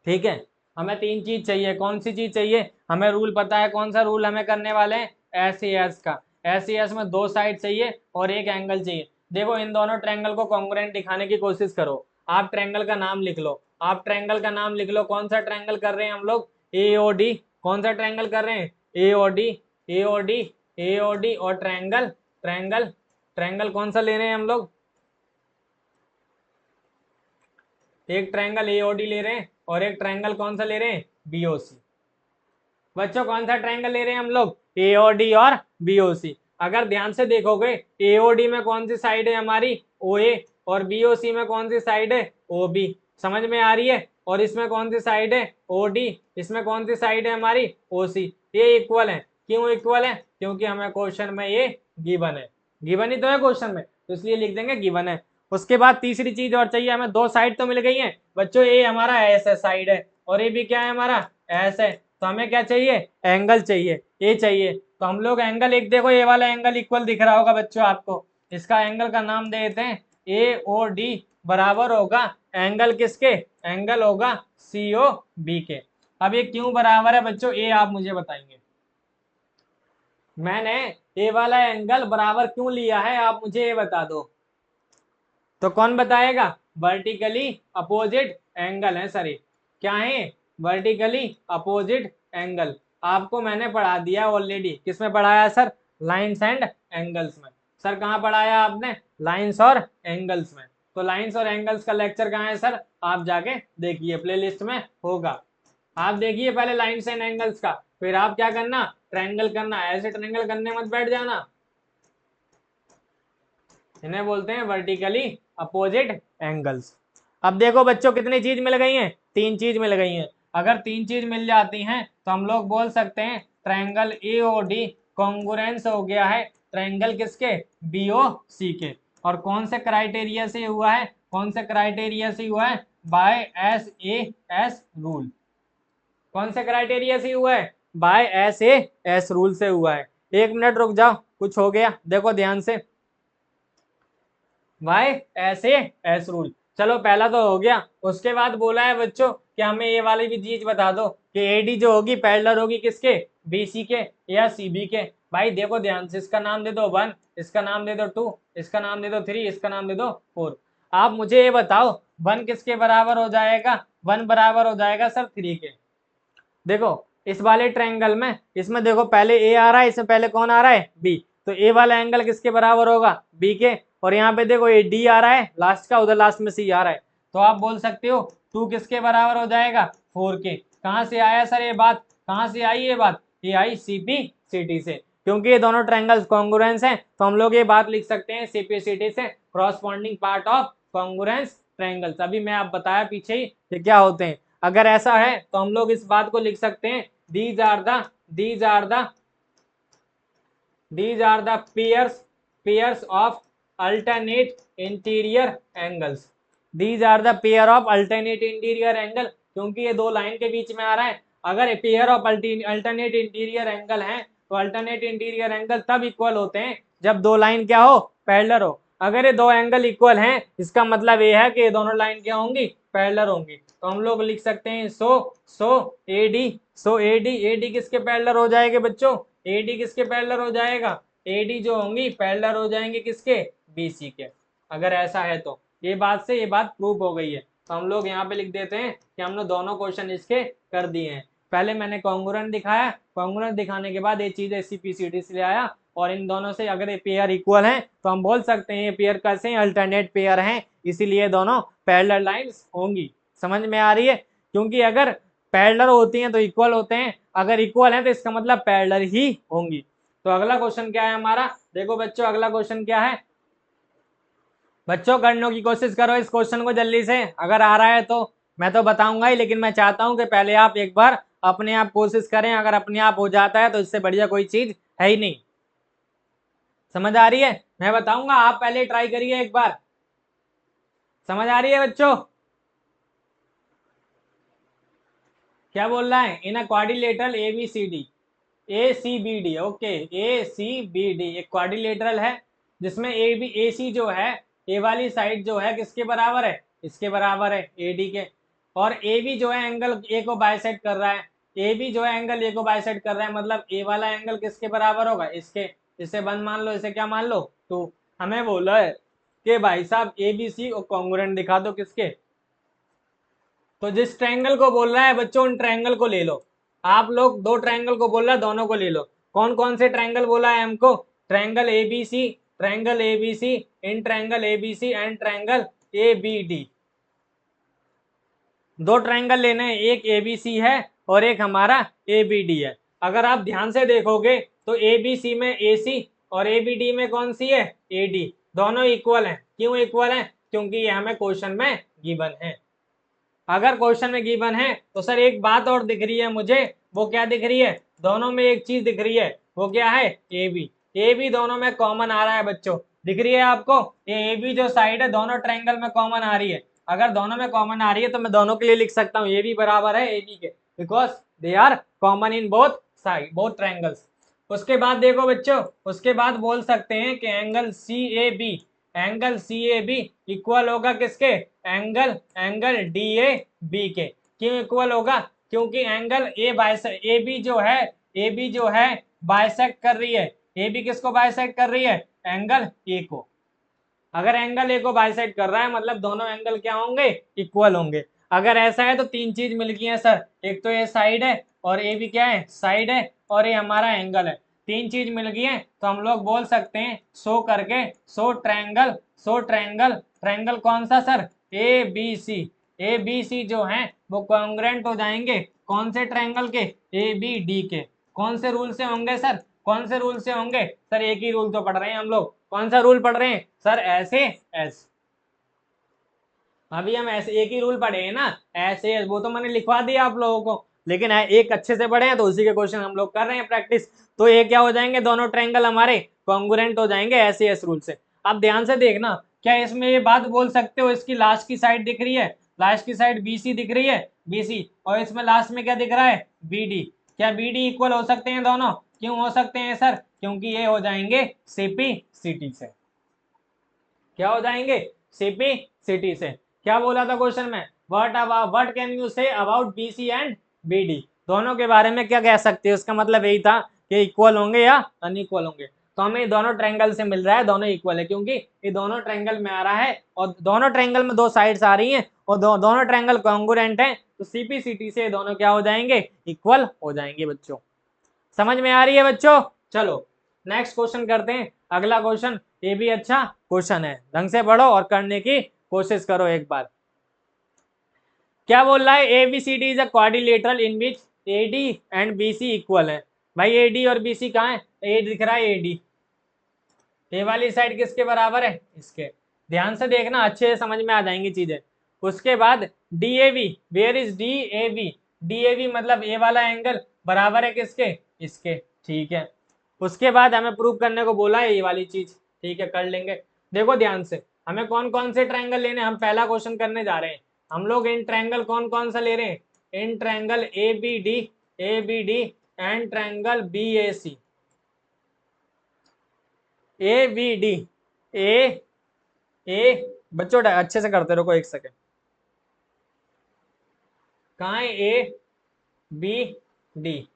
ठीक है। हमें तीन चीज चाहिए, कौन सी चीज चाहिए, हमें रूल पता है, कौन सा रूल हमें करने वाले हैं, एस सी एस का। एस सी एस में दो साइड चाहिए और एक एंगल चाहिए। देखो इन दोनों ट्रायंगल को कॉन्ग्रुएंट दिखाने की कोशिश करो। आप ट्रायंगल का नाम लिख लो, आप ट्रायंगल का नाम लिख लो, कौन सा ट्रायंगल कर रहे हैं हम लोग, ए ओ डी। कौन सा ट्रायंगल कर रहे हैं, ए ओ डी, ए ओ डी, ए ओ डी और ट्रायंगल, ट्रायंगल, ट्रायंगल कौन सा ले रहे हैं हम लोग, एक ट्रायंगल एओडी ले रहे हैं और एक ट्रायंगल कौन सा ले रहे हैं, बीओसी। बच्चों कौन सा ट्रायंगल ले रहे हैं हम लोग, एओडी और बीओसी। अगर ध्यान से देखोगे एओडी में कौन सी साइड है हमारी, ओए, और बीओसी में कौन सी साइड है, ओबी। समझ में आ रही है, और इसमें कौन सी साइड है, ओडी, इसमें कौन सी साइड है हमारी, ओसी। ये इक्वल है, क्यों इक्वल है, क्योंकि हमें क्वेश्चन में ये गिवन है, गिवन ही तो है क्वेश्चन में, तो इसलिए लिख देंगे गिवन है। उसके बाद तीसरी चीज और चाहिए हमें, दो साइड तो मिल गई है बच्चों, ये हमारा एस है साइड है, और ये भी क्या है हमारा एस है। तो हमें क्या चाहिए, एंगल चाहिए, ए चाहिए। तो हम लोग एंगल, एक देखो ये वाला एंगल इक्वल दिख रहा होगा बच्चों आपको, इसका एंगल का नाम दे देते हैं ए ओ डी, बराबर होगा एंगल किसके, एंगल होगा सी ओ बी के। अब ये क्यों बराबर है बच्चों, ये आप मुझे बताएंगे, मैंने ए वाला एंगल बराबर क्यों लिया है, आप मुझे ये बता दो। तो कौन बताएगा? वर्टिकली अपोजिट एंगल है सर, ये क्या है? Vertically opposite angle. आपको मैंने पढ़ा दिया ऑलरेडी, किसमें पढ़ाया सर? लाइंस एंड एंगल्स में। सर कहाँ पढ़ाया आपने? लाइंस और एंगल्स में। तो लाइंस और एंगल्स का लेक्चर कहाँ है सर? आप जाके देखिए, प्लेलिस्ट में होगा। आप देखिए पहले लाइंस एंड एंगल्स का, फिर आप क्या करना? ट्रायंगल करना। ऐसे ट्रायंगल करने मत बैठ जाना, इन्हें बोलते हैं वर्टिकली अपोजिट एंगल्स। अब देखो बच्चों, कितनी चीज मिल गई हैं? 3 चीज मिल गई हैं। अगर 3 चीज मिल जाती हैं तो हम लोग बोल सकते हैं ट्रायंगल एओडी कॉन्ग्रुएंस हो गया है ट्रायंगल किसके? बीओसी के। और कौन से क्राइटेरिया से हुआ है? कौन से क्राइटेरिया से हुआ है? By S rule. कौन से क्राइटेरिया से हुआ है? बाय एस रूल से हुआ है। 1 मिनट रुक जाओ, कुछ हो गया, देखो ध्यान से। Y S rule. चलो पहला तो हो गया। उसके बाद बोला है बच्चों कि हमें ये वाली भी चीज बता दो कि एडी जो होगी पैरेलल होगी किसके? बीसी के या सीबी के। भाई देखो ध्यान से, इसका नाम दे दो 1, इसका नाम दे दो 2, इसका नाम दे दो 3, इसका नाम दे दो 4। आप मुझे ये बताओ 1 किसके बराबर हो जाएगा? 1 बराबर हो जाएगा सर 3 के। देखो इस वाले ट्रायंगल में, इसमें देखो पहले ए आ रहा है, इसमें पहले कौन आ रहा है? बी। तो ए वाला एंगल किसके बराबर होगा? बी के। और यहाँ पे देखो ये डी आ रहा है लास्ट का, उधर लास्ट में सी आ रहा है। तो आप बोल सकते हो 2 किसके बराबर हो जाएगा? 4 के। कहाँ से आया सर ये बात? कहाँ से आई ये बात? ये आई सीपीसीटी से। क्योंकि ये दोनों ट्रायंगल्स कॉन्ग्रुएंस हैं, तो हम लोग ये बात लिख सकते हैं सीपीसीटी से, corresponding part of congruence triangles. अभी मैं आप बताया पीछे ही कि क्या होते हैं। अगर ऐसा है तो हम लोग इस बात को लिख सकते हैं these are the pairs of alternate interior angles। these are the pair of alternate interior angle, क्योंकि ये दो लाइन के बीच में आ रहा है। अगर pair of alternate interior angle है तो अल्टरनेट इंटीरियर एंगल तब इक्वल होते हैं जब दो लाइन क्या हो? पैरेलल हो। अगर ये दो एंगल इक्वल हैं, इसका मतलब ये है कि ये दोनों लाइन क्या होंगी? पैरेलल होंगी। तो हम लोग लिख सकते हैं सो एडी किसके पैरेलल हो जाएंगे बच्चों? एडी किसके पैरेलल हो जाएगा? एडी जो होंगी पैरेलल हो जाएंगे किसके? बीसी के। अगर ऐसा है तो ये बात से ये बात प्रूव हो गई है। तो हम लोग यहाँ पे लिख देते हैं कि हमने दोनों क्वेश्चन इसके कर दिए हैं। पहले मैंने कॉन्ग्रुएंट दिखाया, कॉन्ग्रुएंट दिखाने के बाद ये चीज सीपीसीटी से ले आया, और इन दोनों से अगर ये पेयर इक्वल हैं तो हम बोल सकते हैं ये पेयर कैसे हैं? अल्टरनेट पेयर हैं, इसीलिए दोनों पैरेलल लाइंस होंगी। समझ में आ रही है? क्योंकि अगर पैरेलल होती हैं तो इक्वल होते हैं, अगर इक्वल हैं तो इसका मतलब पैरेलल ही होंगी। तो अगला क्वेश्चन क्या है हमारा? देखो बच्चों अगला क्वेश्चन क्या है? बच्चों करने की कोशिश करो इस क्वेश्चन को जल्दी से, अगर आ रहा है तो। मैं तो बताऊंगा ही, लेकिन मैं चाहता हूं कि पहले आप एक बार अपने आप कोशिश करें। अगर अपने आप हो जाता है तो इससे बढ़िया कोई चीज है ही नहीं। समझ आ रही है? मैं बताऊंगा, आप पहले ट्राई करिए एक बार। समझ आ रही है बच्चों? क्या बोल रहा है? In a quadrilateral ACBD, okay ACBD एक क्वाड्रिलेटरल है जिसमें AC जो है, ए वाली साइड जो है किसके बराबर है? इसके बराबर है, AD के। और AB जो है एंगल ए को बाइसेक्ट कर रहा है। AB जो है एंगल ए को बाइसेक्ट कर रहा है, मतलब ए वाला एंगल किसके बराबर होगा? इसके। इसे 1 मान लो, इसे क्या मान लो? 2। हमें बोला है कि भाई साहब ABC और कॉन्ग्रुएंट दिखा दो किसके। तो जिस ट्रायंगल को बोल रहा है बच्चों उन ट्रायंगल को ले लो। आप लोग 2 ट्रायंगल को बोल रहा है, दोनों को ले लो। कौन कौन से ट्रायंगल बोला है हमको? Triangle ABC, triangle ABC, in triangle ABC and triangle ABD। 2 triangle लेने हैं, एक ABC है और एक हमारा ABD है। अगर आप ध्यान से देखोगे तो ABC में AC और ABD में कौन सी है? AD। दोनों इक्वल हैं। क्यों इक्वल हैं? क्योंकि ये हमें क्वेश्चन में गिवन है। अगर क्वेश्चन में गिवन है तो सर एक बात और दिख रही है मुझे, वो क्या दिख रही है? दोनों में एक चीज दिख रही है, वो क्या है? ए बी दोनों में कॉमन आ रहा है बच्चों। दिख रही है आपको? ये ए बी जो साइड है दोनों ट्रायंगल में कॉमन आ रही है। अगर दोनों में कॉमन आ रही है तो मैं दोनों के लिए लिख सकता हूँ ए बी बराबर है ए बी के, because they are common in both side, both triangles. उसके बाद देखो बच्चों, उसके बाद बोल सकते हैं कि angle C A B equal होगा किसके? एंगल डी ए बी के। क्यों इक्वल होगा? क्योंकि एंगल ए बी जो है बाइसेक्ट कर रही है। ए बी किसको बाइसेक्ट कर रही है? एंगल ए को। अगर एंगल ए को बाइसेक्ट कर रहा है मतलब दोनों एंगल क्या होंगे, इक्वल होंगे। अगर ऐसा है तो तीन चीज मिल गई है सर, एक तो ये साइड है और ये भी क्या है, साइड है, और ये हमारा एंगल है। तीन चीज मिल गई है तो हम लोग बोल सकते हैं शो करके, show triangle, show triangle. Triangle कौन सा sir, A B C. A B C जो है वो कॉन्ग्रुएंट हो जाएंगे कौन से ट्रायंगल के, ए बी डी के। कौन से रूल से होंगे सर, कौन से रूल से होंगे सर, एक ही रूल तो पढ़ रहे हैं हम लोग। कौन सा रूल पढ़ रहे हैं सर, ऐसे एस। अभी हम ऐसे एक ही रूल पढ़े हैं ना, ऐसे वो तो मैंने लिखवा दिया आप लोगों को, लेकिन एक अच्छे से पढ़े हैं तो उसी के क्वेश्चन हम लोग कर रहे हैं प्रैक्टिस। तो ये क्या हो जाएंगे, दोनों ट्रायंगल हमारे कॉन्ग्रुएंट हो जाएंगे ऐसे एस रूल से। आप ध्यान से देखना, क्या इसमें ये बात बोल सकते हो, इसकी लास्ट की साइड दिख रही है, लास्ट की साइड बी सी दिख रही है, बी सी, और इसमें लास्ट में क्या दिख रहा है, बी डी। क्या बी डी इक्वल हो सकते हैं दोनों, क्यों हो सकते हैं सर, क्योंकि ये हो जाएंगे सीपी सिटी से। क्या हो जाएंगे, सीपी सिटी से। क्या बोला था क्वेश्चन में, what can you say about BC and BD, दोनों के बारे में क्या कह सकते हैं, उसका मतलब यही था कि इक्वल होंगे या अनइक्वल होंगे। तो हमें ये दोनों ट्रायंगल से मिल रहा है दोनों इक्वल है, क्योंकि ये दोनों ट्रायंगल में आ रहा है और दोनों ट्रायंगल में दो साइड्स आ रही हैं और दोनों ट्रायंगल कॉन्ग्रुएंट हैं, तो सीपी सिटी से दोनों क्या हो जाएंगे, इक्वल हो जाएंगे बच्चों। समझ में आ रही है बच्चों। चलो नेक्स्ट क्वेश्चन करते हैं, अगला क्वेश्चन, ये भी अच्छा क्वेश्चन है, ढंग से पढ़ो और करने की कोशिश करो एक बार। क्या बोल रहा है, ABCD is a quadrilateral in which AD and BC equal है। भाई एडी और बीसी कहाँ है, ए दिख रहा है एडी, ए वाली साइड किसके बराबर है, इसके। ध्यान से देखना, अच्छे से समझ में आ जाएंगी चीजें। उसके बाद DAV, where is DAV, DAV मतलब ए वाला एंगल बराबर है किसके, इसके, ठीक है। उसके बाद हमें प्रूव करने को बोला है ये वाली चीज, ठीक है कर लेंगे। देखो ध्यान से, हमें कौन कौन से ट्रायंगल लेने, हम पहला क्वेश्चन करने जा रहे हैं। हम लोग इन ट्रायंगल कौन कौन सा ले रहे हैं, in triangle A B D, A B D and triangle B A C, A B D, A A बच्चों अच्छे से करते रहो, एक सेकेंड। कहाँ है ए बी डी,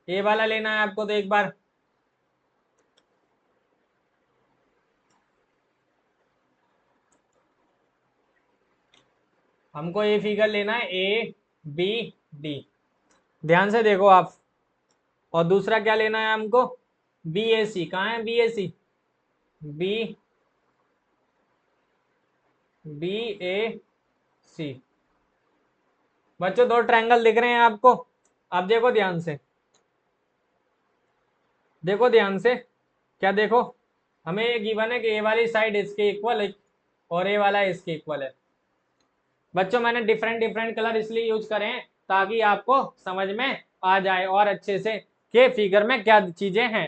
ए वाला लेना है आपको, तो एक बार हमको ये फिगर लेना है ए बी डी, ध्यान से देखो आप। और दूसरा क्या लेना है हमको, बी ए सी, कहाँ है B A C, B B A C. बच्चों दो ट्रायंगल दिख रहे हैं आपको, अब देखो ध्यान से, देखो ध्यान से, क्या देखो, हमें ये गिवन है कि ए वाली साइड इसके इक्वल है और ए वाला इसके इक्वल है। बच्चों मैंने डिफरेंट डिफरेंट कलर इसलिए यूज करे हैं ताकि आपको समझ में आ जाए और अच्छे से कि फिगर में क्या चीजें हैं।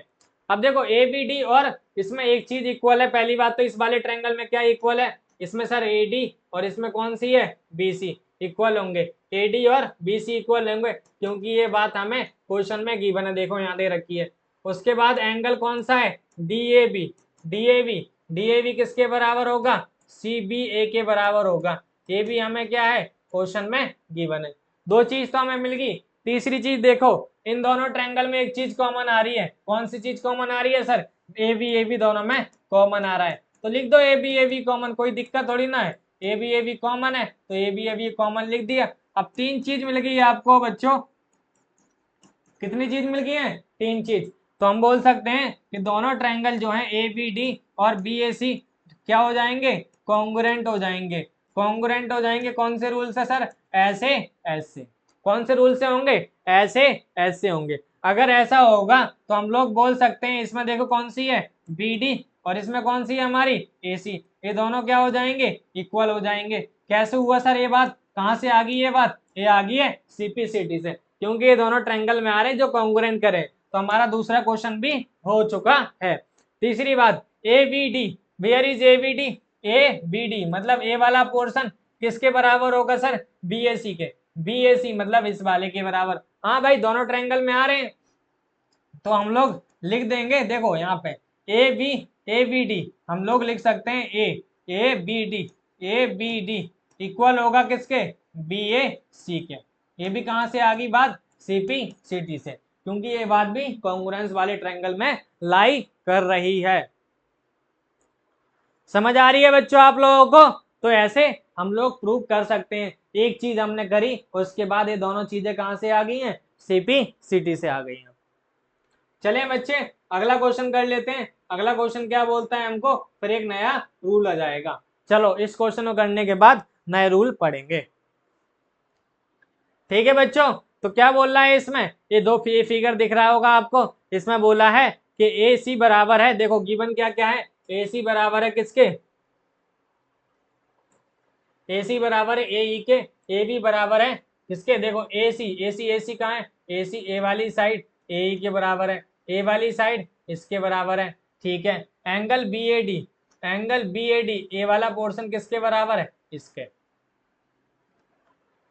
अब देखो ए बी डी और इसमें एक चीज इक्वल है, पहली बात तो इस वाले ट्रायंगल में क्या इक्वल है, इसमें सर ए डी और इसमें कौन सी है, बी सी इक्वल होंगे, ए डी और बी सी इक्वल होंगे, क्योंकि ये बात हमें क्वेश्चन में गिवन है, देखो यहाँ दे रखी है। उसके बाद एंगल कौन सा है, D A B, D A B, D A B किसके बराबर होगा, सी बी ए के बराबर होगा। ये भी हमें क्या है क्वेश्चन में गिवन है। दो चीज तो हमें मिल गई, तीसरी चीज देखो, इन दोनों ट्रायंगल में एक चीज कॉमन आ रही है, कौन सी चीज कॉमन आ रही है सर, ए बी दोनों में कॉमन आ रहा है, तो लिख दो ए बी कॉमन, कोई दिक्कत थोड़ी ना है, ए बी कॉमन है तो ए बी कॉमन लिख दिया। अब तीन चीज मिल गई है आपको बच्चों, कितनी चीज मिल गई है, तीन चीज। तो हम बोल सकते हैं कि दोनों ट्रायंगल जो है ए बी डी और बी ए सी क्या हो जाएंगे, कॉन्ग्रुएंट हो जाएंगे। कॉन्ग्रुएंट हो जाएंगे कौन से रूल से सर, ऐसे ऐसे, कौन से रूल से होंगे, ऐसे ऐसे होंगे। अगर ऐसा होगा तो हम लोग बोल सकते हैं, इसमें देखो कौन सी है बी डी और इसमें कौन सी है हमारी ए सी, ये दोनों क्या हो जाएंगे, इक्वल हो जाएंगे। कैसे हुआ सर ये बात, कहाँ से आ गई ये बात, ये आ गई है सीपी सिटी से, क्योंकि ये दोनों ट्रायंगल में आ रहे हैं जो कॉन्ग्रुएंट करे। तो हमारा दूसरा क्वेश्चन भी हो चुका है। तीसरी बात, A B D, where is A B D, A B D मतलब ए वाला पोर्शन किसके बराबर होगा सर, बी ए सी के, बी ए सी मतलब इस वाले के बराबर। हाँ भाई दोनों ट्रायंगल में आ रहे हैं तो हम लोग लिख देंगे, देखो यहाँ पे ए बी डी हम लोग लिख सकते हैं A B D, A B D equal होगा किसके, बी ए सी के। ये भी कहाँ से आ गई बात, सीपी सिटी से, क्योंकि ये बात भी कॉन्ग्रुएंस वाले ट्रायंगल में लाई कर रही है। समझ आ रही है बच्चों आप लोगों को? तो ऐसे हम लोग प्रूव कर सकते हैं। एक चीज हमने करी और उसके बाद ये दोनों चीजें कहां से आ गई हैं? सीपी सिटी से आ गई हैं। चलिए बच्चे अगला क्वेश्चन कर लेते हैं। अगला क्वेश्चन क्या बोलता है हमको, फिर एक नया रूल आ जाएगा। चलो इस क्वेश्चन को करने के बाद नए रूल पढ़ेंगे। ठीक है बच्चों, तो क्या बोल रहा है इसमें, ये दो फिगर दिख रहा होगा आपको। इसमें बोला है कि ए सी बराबर है, देखो गिवन क्या क्या है, ए सी बराबर है किसके, ए सी बराबर है ए ई के, ए बी बराबर है किसके, देखो ए सी कहाँ है, ए सी ए वाली साइड ए ई के बराबर है, ए वाली साइड इसके बराबर है। ठीक है, angle B A D, angle B A D A वाला पोर्शन किसके बराबर है, इसके।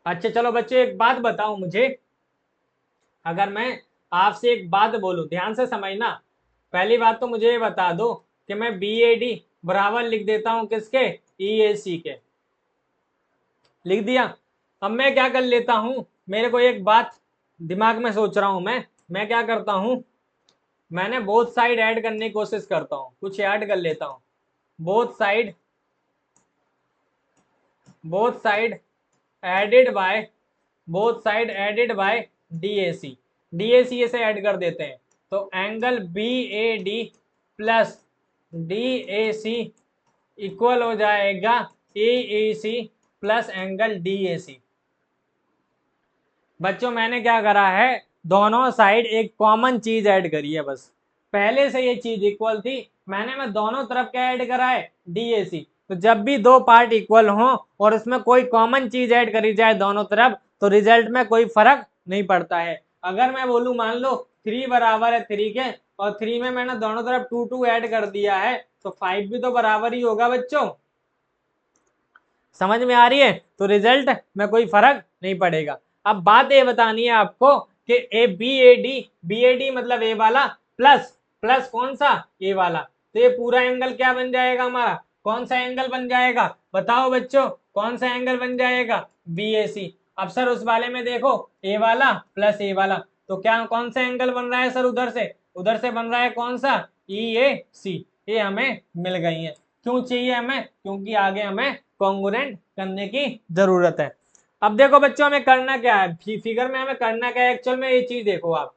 अच्छा चलो बच्चे एक बात बताओ मुझे, अगर मैं आपसे एक बात बोलूं, ध्यान से समझना। पहली बात तो मुझे ये बता दो कि मैं बी ए डी बराबर लिख देता हूं किसके, ई ए सी के, लिख दिया। अब मैं क्या कर लेता हूं, मेरे को एक बात दिमाग में सोच रहा हूं मैं क्या करता हूं, मैंने बोथ साइड ऐड करने की कोशिश करता हूं, कुछ ऐड कर लेता हूं। Both side, both side added by, both side added by DAC, DAC से ऐड कर देते हैं। तो angle B A D plus D A C equal हो जाएगा A A C plus angle D A C. बच्चों मैंने क्या करा है, दोनों साइड एक कॉमन चीज ऐड करी है बस। पहले से ये चीज इक्वल थी, मैं दोनों तरफ क्या ऐड करा है, डीएसी। तो जब भी दो पार्ट इक्वल हो और उसमें कोई कॉमन चीज ऐड करी जाए दोनों तरफ, तो रिजल्ट में कोई फर्क नहीं पड़ता है। अगर मैं बोलूं मान लो 3 बराबर है 3 के, और 3 में मैंने दोनों तरफ 2 2 ऐड कर दिया है, तो 5 भी तो बराबर ही होगा बच्चों। समझ में आ रही है? तो रिजल्ट में कोई फर्क नहीं पड़ेगा। अब बात ये बतानी है आपको कि ए बी ए डी मतलब ए वाला प्लस, प्लस कौन सा, ए वाला, तो ये पूरा एंगल क्या बन जाएगा हमारा, कौन सा एंगल बन जाएगा, बताओ बच्चों कौन सा एंगल बन जाएगा, बी ए सी। अब सर उस वाले में देखो ए वाला प्लस ए वाला, तो क्या कौन सा एंगल बन रहा है सर, उधर से बन रहा है कौन सा, ई ए सी। ये हमें मिल गई है। क्यों चाहिए हमें, क्योंकि आगे हमें कॉन्ग्रुएंट करने की जरूरत है। अब देखो बच्चों हमें करना क्या है, फिगर में हमें करना क्या है एक्चुअल में, ये चीज देखो आप,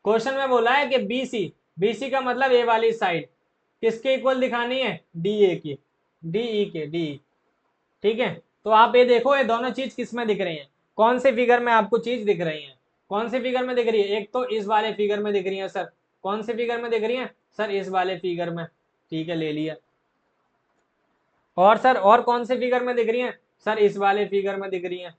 क्वेश्चन में बोला है कि बीसी, बीसी का मतलब ए वाली साइड किसके इक्वल दिखानी है, डी ए की, डी ई के, डी। ठीक है, तो आप ये देखो ये दोनों चीज किस में दिख रही है, कौन से फिगर में आपको चीज दिख रही है, कौन से फिगर में दिख रही है, एक तो इस वाले फिगर में दिख रही है सर, कौन से फिगर में दिख रही है सर, इस वाले फिगर में। ठीक है ले लिया। और सर और कौन से फिगर में दिख रही है सर, इस वाले फिगर में दिख रही है।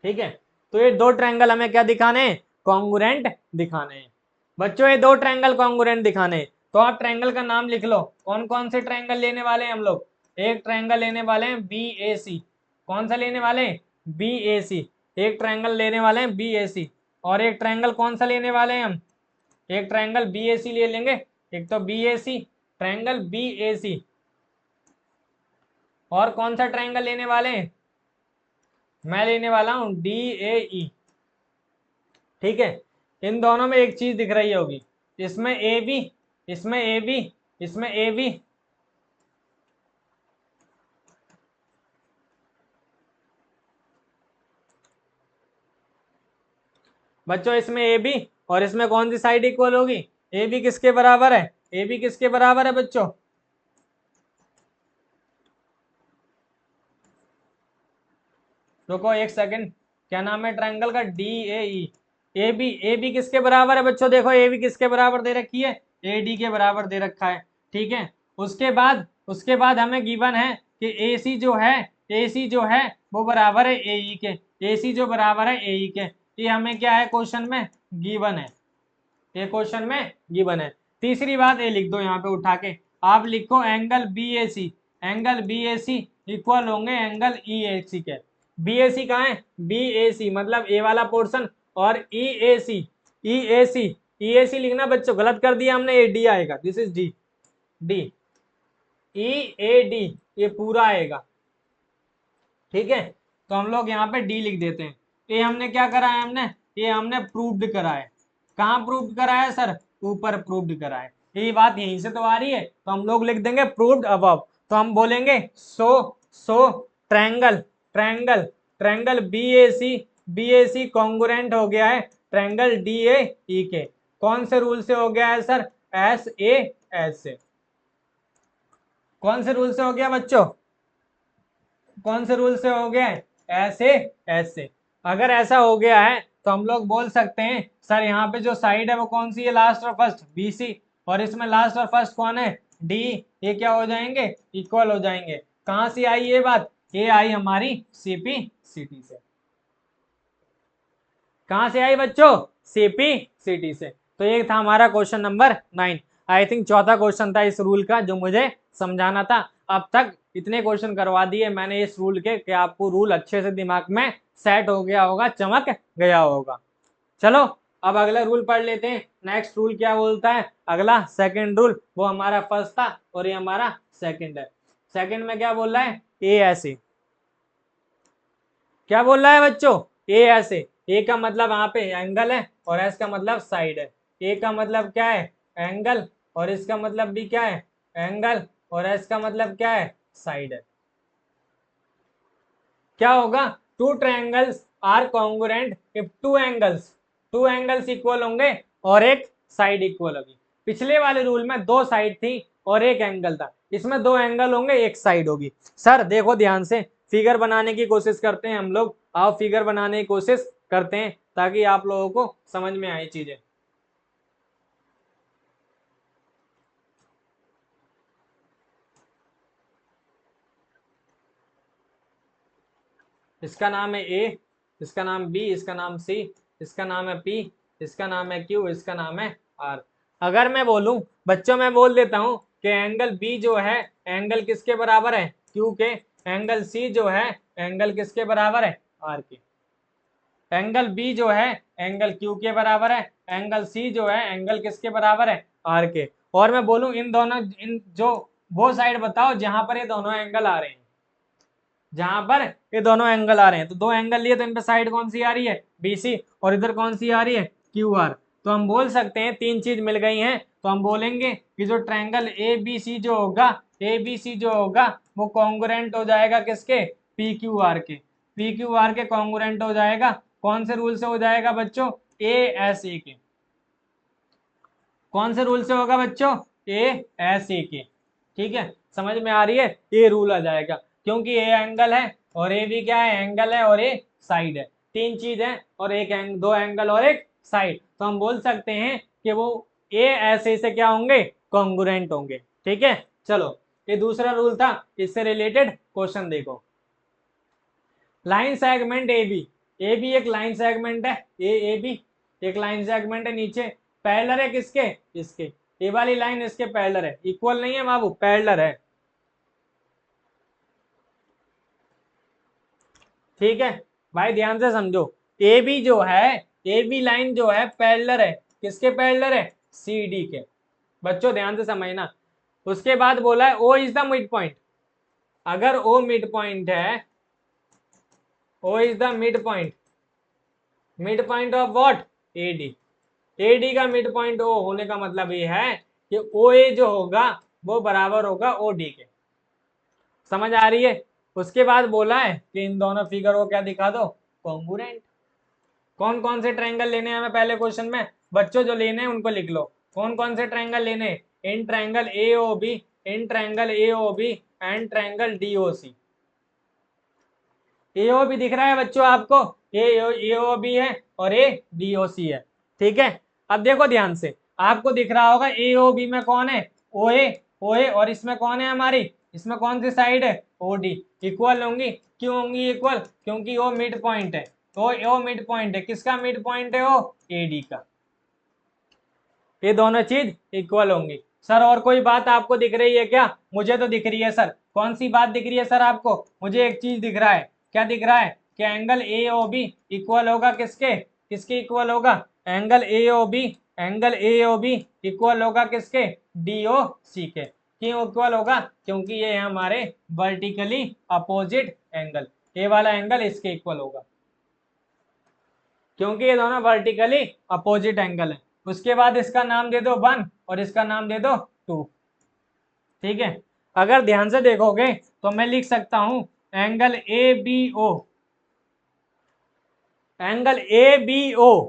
ठीक है, तो ये दो ट्रायंगल हमें क्या दिखाने हैं, कॉन्ग्रुएंट दिखाने हैं। बच्चों ये दो ट्रायंगल कॉन्ग्रुएंट दिखाने हैं, तो आप ट्रायंगल का नाम लिख लो, कौन कौन से ट्रायंगल लेने वाले हैं हम लोग। एक ट्रायंगल लेने वाले हैं बी ए सी, कौन सा लेने वाले हैं, बी ए सी। एक ट्रायंगल लेने वाले हैं बी ए सी, और एक ट्रायंगल कौन सा लेने वाले हैं हम, एक ट्रायंगल बी ए सी ले लेंगे। एक तो B A C, triangle B A सी, और कौन सा ट्रायंगल लेने वाले हैं, मैं लेने वाला हूं डी ए ई। ठीक है, इन दोनों में एक चीज दिख रही होगी, इसमें ए बी, इसमें ए बी, इसमें ए बी, बच्चों इसमें ए बी, और इसमें कौन सी साइड इक्वल होगी, ए बी किसके बराबर है, ए बी किसके बराबर है बच्चों, रुको एक सेकंड, क्या नाम है ट्रायंगल का, D A E. A B किसके बराबर है बच्चों, देखो ए बी किसके बराबर दे रखी है, ए डी के बराबर दे रखा है। ठीक है, उसके बाद हमें गिवन है कि ए सी जो है, ए सी जो है वो बराबर है ए ई के, ए सी जो बराबर है ए ई के। ये हमें क्या है क्वेश्चन में गिवन है, ये क्वेश्चन में गिवन है। तीसरी बात ये लिख दो यहाँ पे उठा के, आप लिखो angle B A C, angle B A C equal होंगे एंगल ई ए सी के। बी ए सी कहाँ है, बी ए सी मतलब ए वाला पोर्शन, और ई ए सी, ई ए सी, ई ए सी लिखना बच्चों गलत कर दिया हमने, ये डी आएगा, this is D, D E A D, ये पूरा आएगा। ठीक है, तो हम लोग यहाँ पे डी लिख देते हैं। ये हमने क्या करा है, हमने ये हमने प्रूव्ड करा है। कहाँ प्रूव्ड करा है सर, ऊपर प्रूव्ड करा है। ये बात यहीं से तो आ रही है, तो हम लोग लिख देंगे प्रूव्ड अबव। तो हम बोलेंगे सो triangle triangle triangle B A C congruent हो गया है ट्रायंगल डी ए ई के। कौन से रूल से हो गया है सर? एस ए एस से। कौन से रूल से हो गया बच्चों? कौन से रूल से हो गया है? ऐसे ऐसे। अगर ऐसा हो गया है तो हम लोग बोल सकते हैं सर यहाँ पे जो साइड है वो कौन सी है? लास्ट और फर्स्ट बी सी, और इसमें लास्ट और फर्स्ट कौन है? डी। ये क्या हो जाएंगे? इक्वल हो जाएंगे। कहाँ से आई ये बात? ये आई हमारी सीपी सीटी से। कहाँ से आई बच्चों? सीपी सिटी से। तो ये था हमारा क्वेश्चन नंबर 9। आई थिंक चौथा क्वेश्चन था इस रूल का जो मुझे समझाना था। अब तक इतने क्वेश्चन करवा दिए मैंने इस रूल के कि आपको रूल अच्छे से दिमाग में सेट हो गया होगा, चमक गया होगा। चलो अब अगला रूल पढ़ लेते हैं। नेक्स्ट रूल क्या बोलता है? अगला सेकंड रूल, वो हमारा फर्स्ट था और ये हमारा सेकंड है। सेकंड में क्या बोल रहा है? ए ऐसे। क्या बोल रहा है बच्चों? ए ऐसे। ए का मतलब यहाँ पे एंगल है और एस का मतलब साइड है। ए का मतलब क्या है? एंगल, और इसका मतलब भी क्या है? एंगल, और एस का मतलब क्या है? साइड है। क्या होगा? Two triangles are congruent if two angles equal होंगे और एक साइड इक्वल होगी। पिछले वाले रूल में दो साइड थी और एक एंगल था, इसमें दो एंगल होंगे एक साइड होगी। सर देखो ध्यान से, फिगर बनाने की कोशिश करते हैं हम लोग। आओ फिगर बनाने की कोशिश करते हैं ताकि आप लोगों को समझ में आए चीजें। इसका नाम है ए, इसका नाम बी, इसका नाम सी, इसका नाम है पी, इसका नाम है क्यू, इसका नाम है आर। अगर मैं बोलूं बच्चों, मैं बोल देता हूं कि एंगल बी जो है एंगल किसके बराबर है? क्यू के। एंगल सी जो है एंगल किसके बराबर है? आर के। एंगल बी जो है एंगल क्यू के बराबर है, एंगल सी जो है एंगल किसके बराबर है? आर के। और मैं बोलूं इन दोनों, इन जो वो साइड बताओ जहां पर ये दोनों एंगल आ रहे हैं, जहां पर ये दोनों एंगल आ रहे हैं, तो दो एंगल लिए तो इन पे साइड कौन सी आ रही है? बीसी, और इधर कौन सी आ रही है? Q R. तो हम बोल सकते हैं तीन चीज मिल गई हैं, तो हम बोलेंगे कि जो ट्रायंगल ए बी सी जो होगा, ए बी सी जो होगा वो कॉन्ग्रुएंट हो जाएगा किसके? पी क्यू आर के। पी क्यू आर के कॉन्ग्रुएंट हो जाएगा। कौन से रूल से हो जाएगा बच्चों? ए एस ए के। कौन से रूल से होगा बच्चों? ए एस ए के। ठीक है, समझ में आ रही है? ये रूल आ जाएगा क्योंकि ए एंगल है और ए भी क्या है? एंगल है और ए साइड है। तीन चीज है और एक दो एंगल और एक साइड, तो हम बोल सकते हैं कि वो ए ऐसे से क्या होंगे? कॉन्ग्रुएंट होंगे। ठीक है, चलो ये दूसरा रूल था। इससे रिलेटेड क्वेश्चन देखो। लाइन सेगमेंट ए बी एक लाइन सेगमेंट है। ए बी एक लाइन सेगमेंट है, नीचे पैरेलल है किसके? इसके। ये वाली लाइन इसके पैरेलल है, इक्वल नहीं है बाबू, पैरेलल है। ठीक है भाई, ध्यान से समझो। ए बी जो है, ए बी लाइन जो है पैरेलल है किसके? पैरेलल है सी डी के। बच्चों ध्यान से समझना। उसके बाद बोला है O is the mid point. अगर ओ मिड पॉइंट है, O is the mid point of what? A D. A D का मिड पॉइंट ओ होने का मतलब ये है कि ओ ए जो होगा वो बराबर होगा ओ डी के। समझ आ रही है? उसके बाद बोला है कि इन दोनों फिगर को क्या दिखा दो? कॉन्ग्रुएंट। कौन कौन से ट्रायंगल लेने हैं हमें पहले क्वेश्चन में? बच्चों जो लेने हैं उनको लिख लो। कौन कौन से ट्रायंगल लेने हैं? In triangle A O B, in triangle A O B and triangle D O C. A O B दिख रहा है बच्चों आपको? ए ओ बी है और ए डी ओ सी है। ठीक है, अब देखो ध्यान से, आपको दिख रहा होगा ए ओ बी में कौन है? ओ ए, और इसमें कौन है हमारी? इसमें कौन सी साइड है? O D. इक्वल होंगी। क्यों होंगी इक्वल? क्योंकि ओ मिड पॉइंट है। तो ओ मिड पॉइंट है, किसका मिड पॉइंट है? ओ ए डी का। ये दोनों चीज इक्वल होंगी। सर और कोई बात आपको दिख रही है क्या? मुझे तो दिख रही है सर। कौन सी बात दिख रही है सर आपको? मुझे एक चीज दिख रहा है। क्या दिख रहा है? कि angle A O B equal होगा किसके? किसके इक्वल होगा? Angle A O B, angle A O B equal होगा किसके? डी ओ सी के। क्यों इक्वल होगा? क्योंकि ये हमारे वर्टिकली अपोजिट एंगल, ये वाला एंगल इसके इक्वल होगा, क्योंकि ये दोनों वर्टिकली अपोजिट एंगल है। उसके बाद इसका नाम दे दो 1 और इसका नाम दे दो 2। ठीक है, अगर ध्यान से देखोगे तो मैं लिख सकता हूं angle A B O, angle A B O,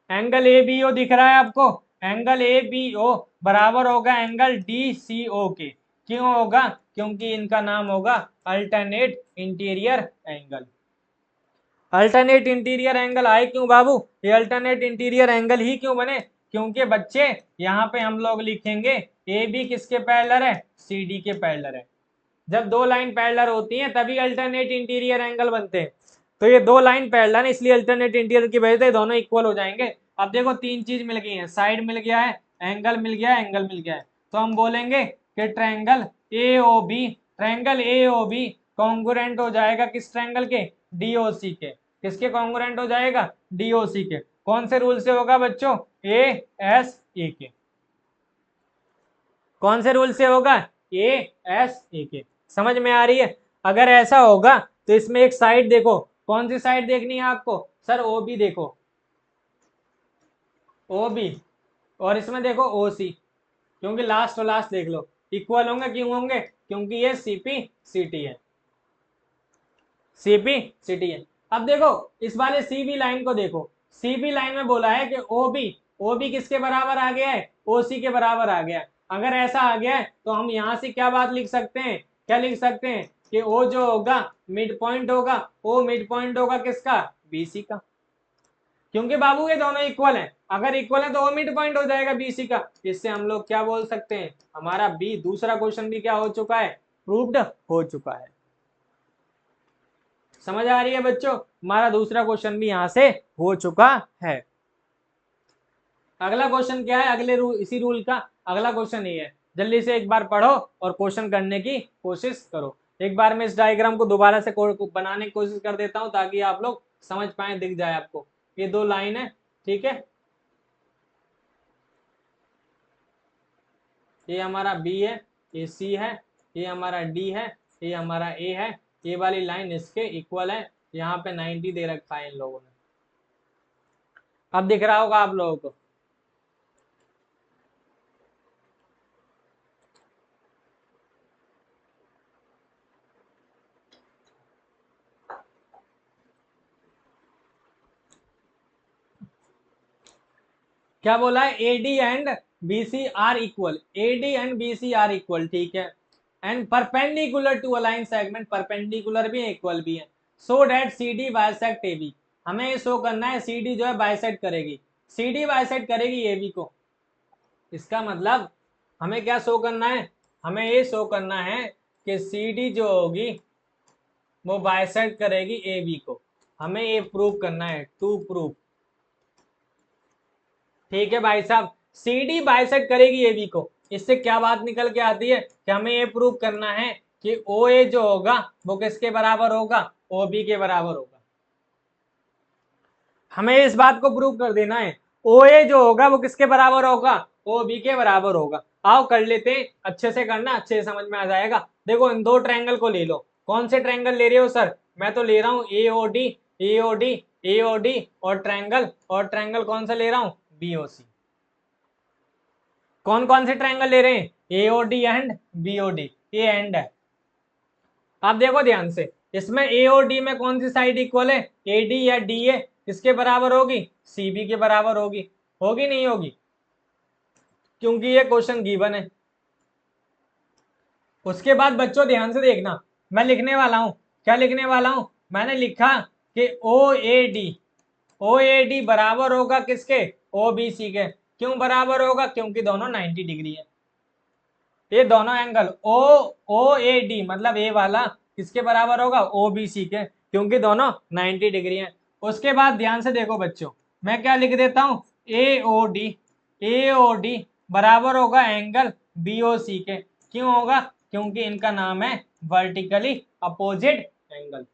angle A B O दिख रहा है आपको, एंगल ए बी ओ बराबर होगा एंगल डी सी ओ के। क्यों होगा? क्योंकि इनका नाम होगा alternate interior angle. Alternate interior angle आए क्यों बाबू? ये अल्टरनेट इंटीरियर एंगल ही क्यों बने? क्योंकि बच्चे यहाँ पे हम लोग लिखेंगे ए बी किसके पैरेलल है? सी डी के पैरेलल है। जब दो लाइन पैरेलल होती हैं तभी अल्टरनेट इंटीरियर एंगल बनते हैं। तो ये दो लाइन पैरेलल है इसलिए अल्टरनेट इंटीरियर की वजह से दोनों इक्वल हो जाएंगे। अब देखो तीन चीज मिल गई है, साइड मिल गया है, एंगल मिल गया है, एंगल मिल गया है। तो हम बोलेंगे कि triangle A O B, triangle A O B congruent हो जाएगा किस ट्रायंगल के? डीओसी के। किसके कॉन्ग्रुएंट हो जाएगा? डीओसी के। कौन से रूल से होगा बच्चों? ए एस ए के। कौन से रूल से होगा? ए एस ए के। समझ में आ रही है? अगर ऐसा होगा तो इसमें एक साइड देखो, कौन सी साइड देखनी है आपको? सर ओ बी देखो, ओ बी, और इसमें देखो ओ सी, क्योंकि लास्ट और लास्ट देख लो इक्वल होंगे। क्यों होंगे? क्योंकि ये सीपी सीटी है, सीपी सिटी है। अब देखो इस वाले सीबी लाइन को देखो, सीबी लाइन में बोला है कि ओबी, ओबी किसके बराबर आ गया है? ओसी के बराबर आ गया है। अगर ऐसा आ गया है तो हम यहां से क्या बात लिख सकते हैं? क्या लिख सकते हैं कि ओ जो होगा मिड पॉइंट होगा, ओ मिड पॉइंट होगा किसका? बीसी का। क्योंकि बाबू ये दोनों इक्वल हैं, अगर इक्वल है तो वो मिड पॉइंट हो जाएगा बीसी का। इससे हम लोग क्या बोल सकते हैं? हमारा बी दूसरा क्वेश्चन भी क्या हो चुका है? प्रूव्ड हो चुका है। समझ आ रही है बच्चों? हमारा दूसरा क्वेश्चन भी यहां से हो चुका है। अगला क्वेश्चन क्या है? अगले रूल, इसी रूल का अगला क्वेश्चन ये है। जल्दी से एक बार पढ़ो और क्वेश्चन करने की कोशिश करो। एक बार मैं इस डायग्राम को दोबारा से बनाने की कोशिश कर देता हूं ताकि आप लोग समझ पाए, दिख जाए आपको। ये दो लाइन है, ठीक है, ये हमारा बी है, ये सी है, ये हमारा डी है, ये हमारा ए है। ये वाली लाइन इसके इक्वल है। यहाँ पे 90 दे रखा है इन लोगों ने। अब दिख रहा होगा आप लोगों को? क्या बोला है? AD and BC are equal, AD and BC are equal, ठीक है, and perpendicular to a line segment, perpendicular भी है, इक्वल भी है, so that C D bisect A B. हमें ये शो करना है सी डी जो है बाइसेक्ट करेगी, सी डी बाइसेक्ट करेगी ए बी को। इसका मतलब हमें क्या शो करना है? हमें ये शो करना है कि सी डी जो होगी वो बाइसेक्ट करेगी ए बी को। हमें ये प्रूव करना है, टू प्रूव। ठीक है भाई साहब, सी डी बाइसेक्ट करेगी ए बी को। इससे क्या बात निकल के आती है कि हमें ये प्रूव करना है कि ओ ए जो होगा वो किसके बराबर होगा? ओ बी के बराबर होगा। हमें इस बात को प्रूव कर देना है ओ ए जो होगा वो किसके बराबर होगा? ओ बी के बराबर होगा। आओ कर लेते हैं, अच्छे से करना, अच्छे से समझ में आ जाएगा। देखो इन दो ट्रायंगल को ले लो। कौन से ट्रायंगल ले रहे हो सर? मैं तो ले रहा हूँ ए ओ डी, ए ओ डी, ए ओ डी और ट्रायंगल, और ट्रायंगल कौन सा ले रहा हूँ? बी ओ सी। कौन कौन से ट्रायंगल ले रहे हैं? एओडी एंड बीओडी, ये एंड है। आप देखो ध्यान से, इसमें एओडी में कौन सी साइड इक्वल है? एडी या डीए किसके बराबर होगी? सीबी के बराबर होगी। होगी नहीं होगी? क्योंकि ये क्वेश्चन गिवन है। उसके बाद बच्चों ध्यान से देखना, मैं लिखने वाला हूं, क्या लिखने वाला हूं? मैंने लिखा कि ओ A D, O A D बराबर होगा किसके? ओ बी सी के। क्यों बराबर होगा? क्योंकि दोनों 90 डिग्री है। ये दोनों angle O, O A D मतलब ए वाला किसके बराबर होगा? ओ बी सी के, क्योंकि दोनों 90 डिग्री हैं। उसके बाद ध्यान से देखो बच्चों, मैं क्या लिख देता हूं? ए ओ डी, ए ओ डी बराबर होगा एंगल बी ओ सी के। क्यों होगा? क्योंकि इनका नाम है वर्टिकली अपोजिट एंगल।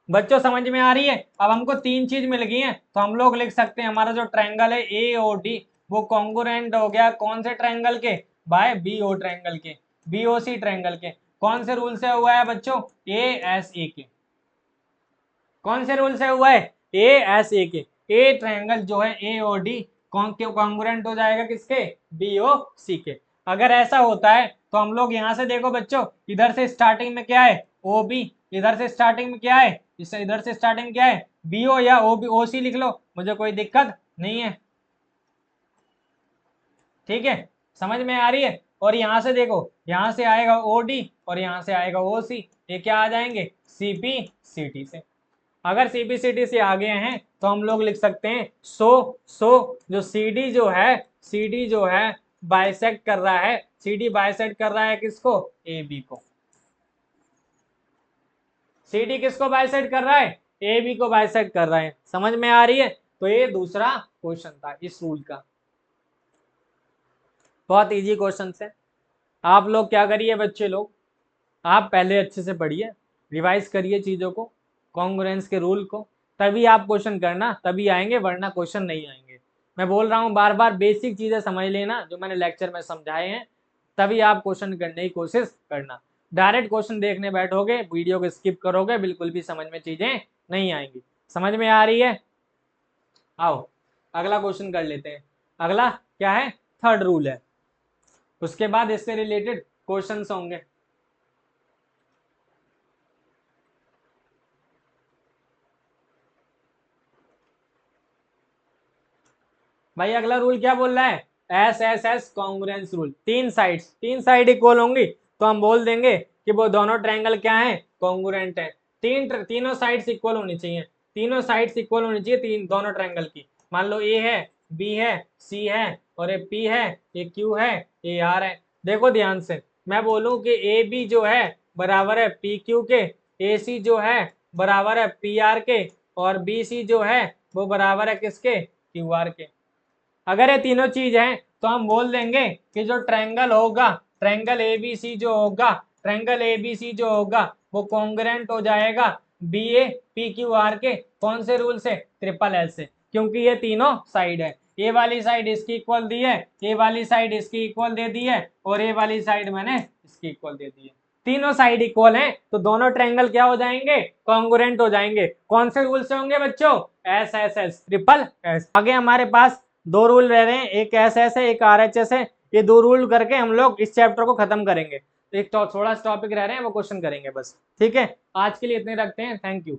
बच्चों समझ में आ रही है? अब हमको तीन चीज मिल गई है तो हम लोग लिख सकते हैं हमारा जो ट्रायंगल है ए ओ डी वो कॉन्ग्रुएंट हो गया कौन से ट्रायंगल के? बाय बी ओ ट्रायंगल के, बी ओ सी ट्रायंगल के। कौन से रूल से हुआ है बच्चों? ए एस ए के। कौन से रूल से हुआ है? ए एस ए के। ए ट्रायंगल जो है ए ओ डी कॉन्ग्रुएंट हो जाएगा किसके, BOC के। अगर ऐसा होता है तो हम लोग यहाँ से देखो बच्चों, इधर से स्टार्टिंग में क्या है OB, इधर से स्टार्टिंग में क्या है, इधर से स्टार्टिंग में क्या है BO या OC लिख लो, मुझे कोई दिक्कत नहीं है। ठीक है, समझ में आ रही है। और यहाँ से देखो, यहाँ से आएगा OD और यहाँ से आएगा OC, ये क्या आ जाएंगे CP-CT से। अगर CP-CT से आ गए हैं तो हम लोग लिख सकते हैं जो CD जो है बाइसेक्ट कर रहा है, CD बाइसेक्ट कर रहा है किसको, AB को। CD किसको बाइसेक्ट कर रहा है, AB को बाइसेक्ट कर रहा है। समझ में आ रही है। तो ये दूसरा क्वेश्चन था इस रूल का, बहुत इजी क्वेश्चन है। आप लोग क्या करिए बच्चे लोग, आप पहले अच्छे से पढ़िए, रिवाइज करिए चीज़ों को, कॉन्ग्रुएंस के रूल को, तभी आप क्वेश्चन करना, तभी आएंगे, वरना क्वेश्चन नहीं आएंगे। मैं बोल रहा हूँ बार बार, बेसिक चीज़ें समझ लेना जो मैंने लेक्चर में समझाए हैं, तभी आप क्वेश्चन करने की कोशिश करना। डायरेक्ट क्वेश्चन देखने बैठोगे, वीडियो को स्किप करोगे, बिल्कुल भी समझ में चीज़ें नहीं आएंगी। समझ में आ रही है। आओ अगला क्वेश्चन कर लेते हैं। अगला क्या है, थर्ड रूल है, उसके बाद इससे रिलेटेड क्वेश्चंस होंगे। भाई अगला रूल क्या बोल रहा है, SSS कॉन्ग्रुएंस रूल। तीन साइड इक्वल होंगी तो हम बोल देंगे कि वो दोनों ट्रायंगल क्या है, कॉन्ग्रुएंट है। तीनों साइड्स इक्वल होनी चाहिए, तीनों साइड्स इक्वल होनी चाहिए दोनों ट्रायंगल की। मान लो A है, B है, C है और ये P है, ये Q है, ये R है। देखो ध्यान से, मैं बोलूं कि AB जो है बराबर है PQ के, AC जो है बराबर है PR के और BC जो है वो बराबर है किसके, QR के। अगर ये तीनों चीज हैं तो हम बोल देंगे कि जो ट्रायंगल होगा, ट्रायंगल ABC जो होगा, ट्रायंगल ABC जो होगा वो कॉन्ग्रुएंट हो जाएगा BA-PQR के। कौन से रूल से, ट्रिपल एस से, क्योंकि ये तीनों साइड है। ये वाली साइड इसकी इक्वल दी है, ये वाली साइड इसकी इक्वल दे दी है और ये वाली साइड मैंने इसकी इक्वल दे दी है। तीनों साइड इक्वल हैं तो दोनों ट्रायंगल क्या हो जाएंगे, कॉन्ग्रुएंट हो जाएंगे। कौन से रूल से होंगे बच्चों, SSS, ट्रिपल एस। आगे हमारे पास दो रूल रह रहे हैं, एक SS है, एक RHS है। ये दो रूल करके हम लोग इस चैप्टर को खत्म करेंगे। एक तो थोड़ा सा टॉपिक रह रहे हैं, वो क्वेश्चन करेंगे बस। ठीक है, आज के लिए इतने रखते हैं। Thank you.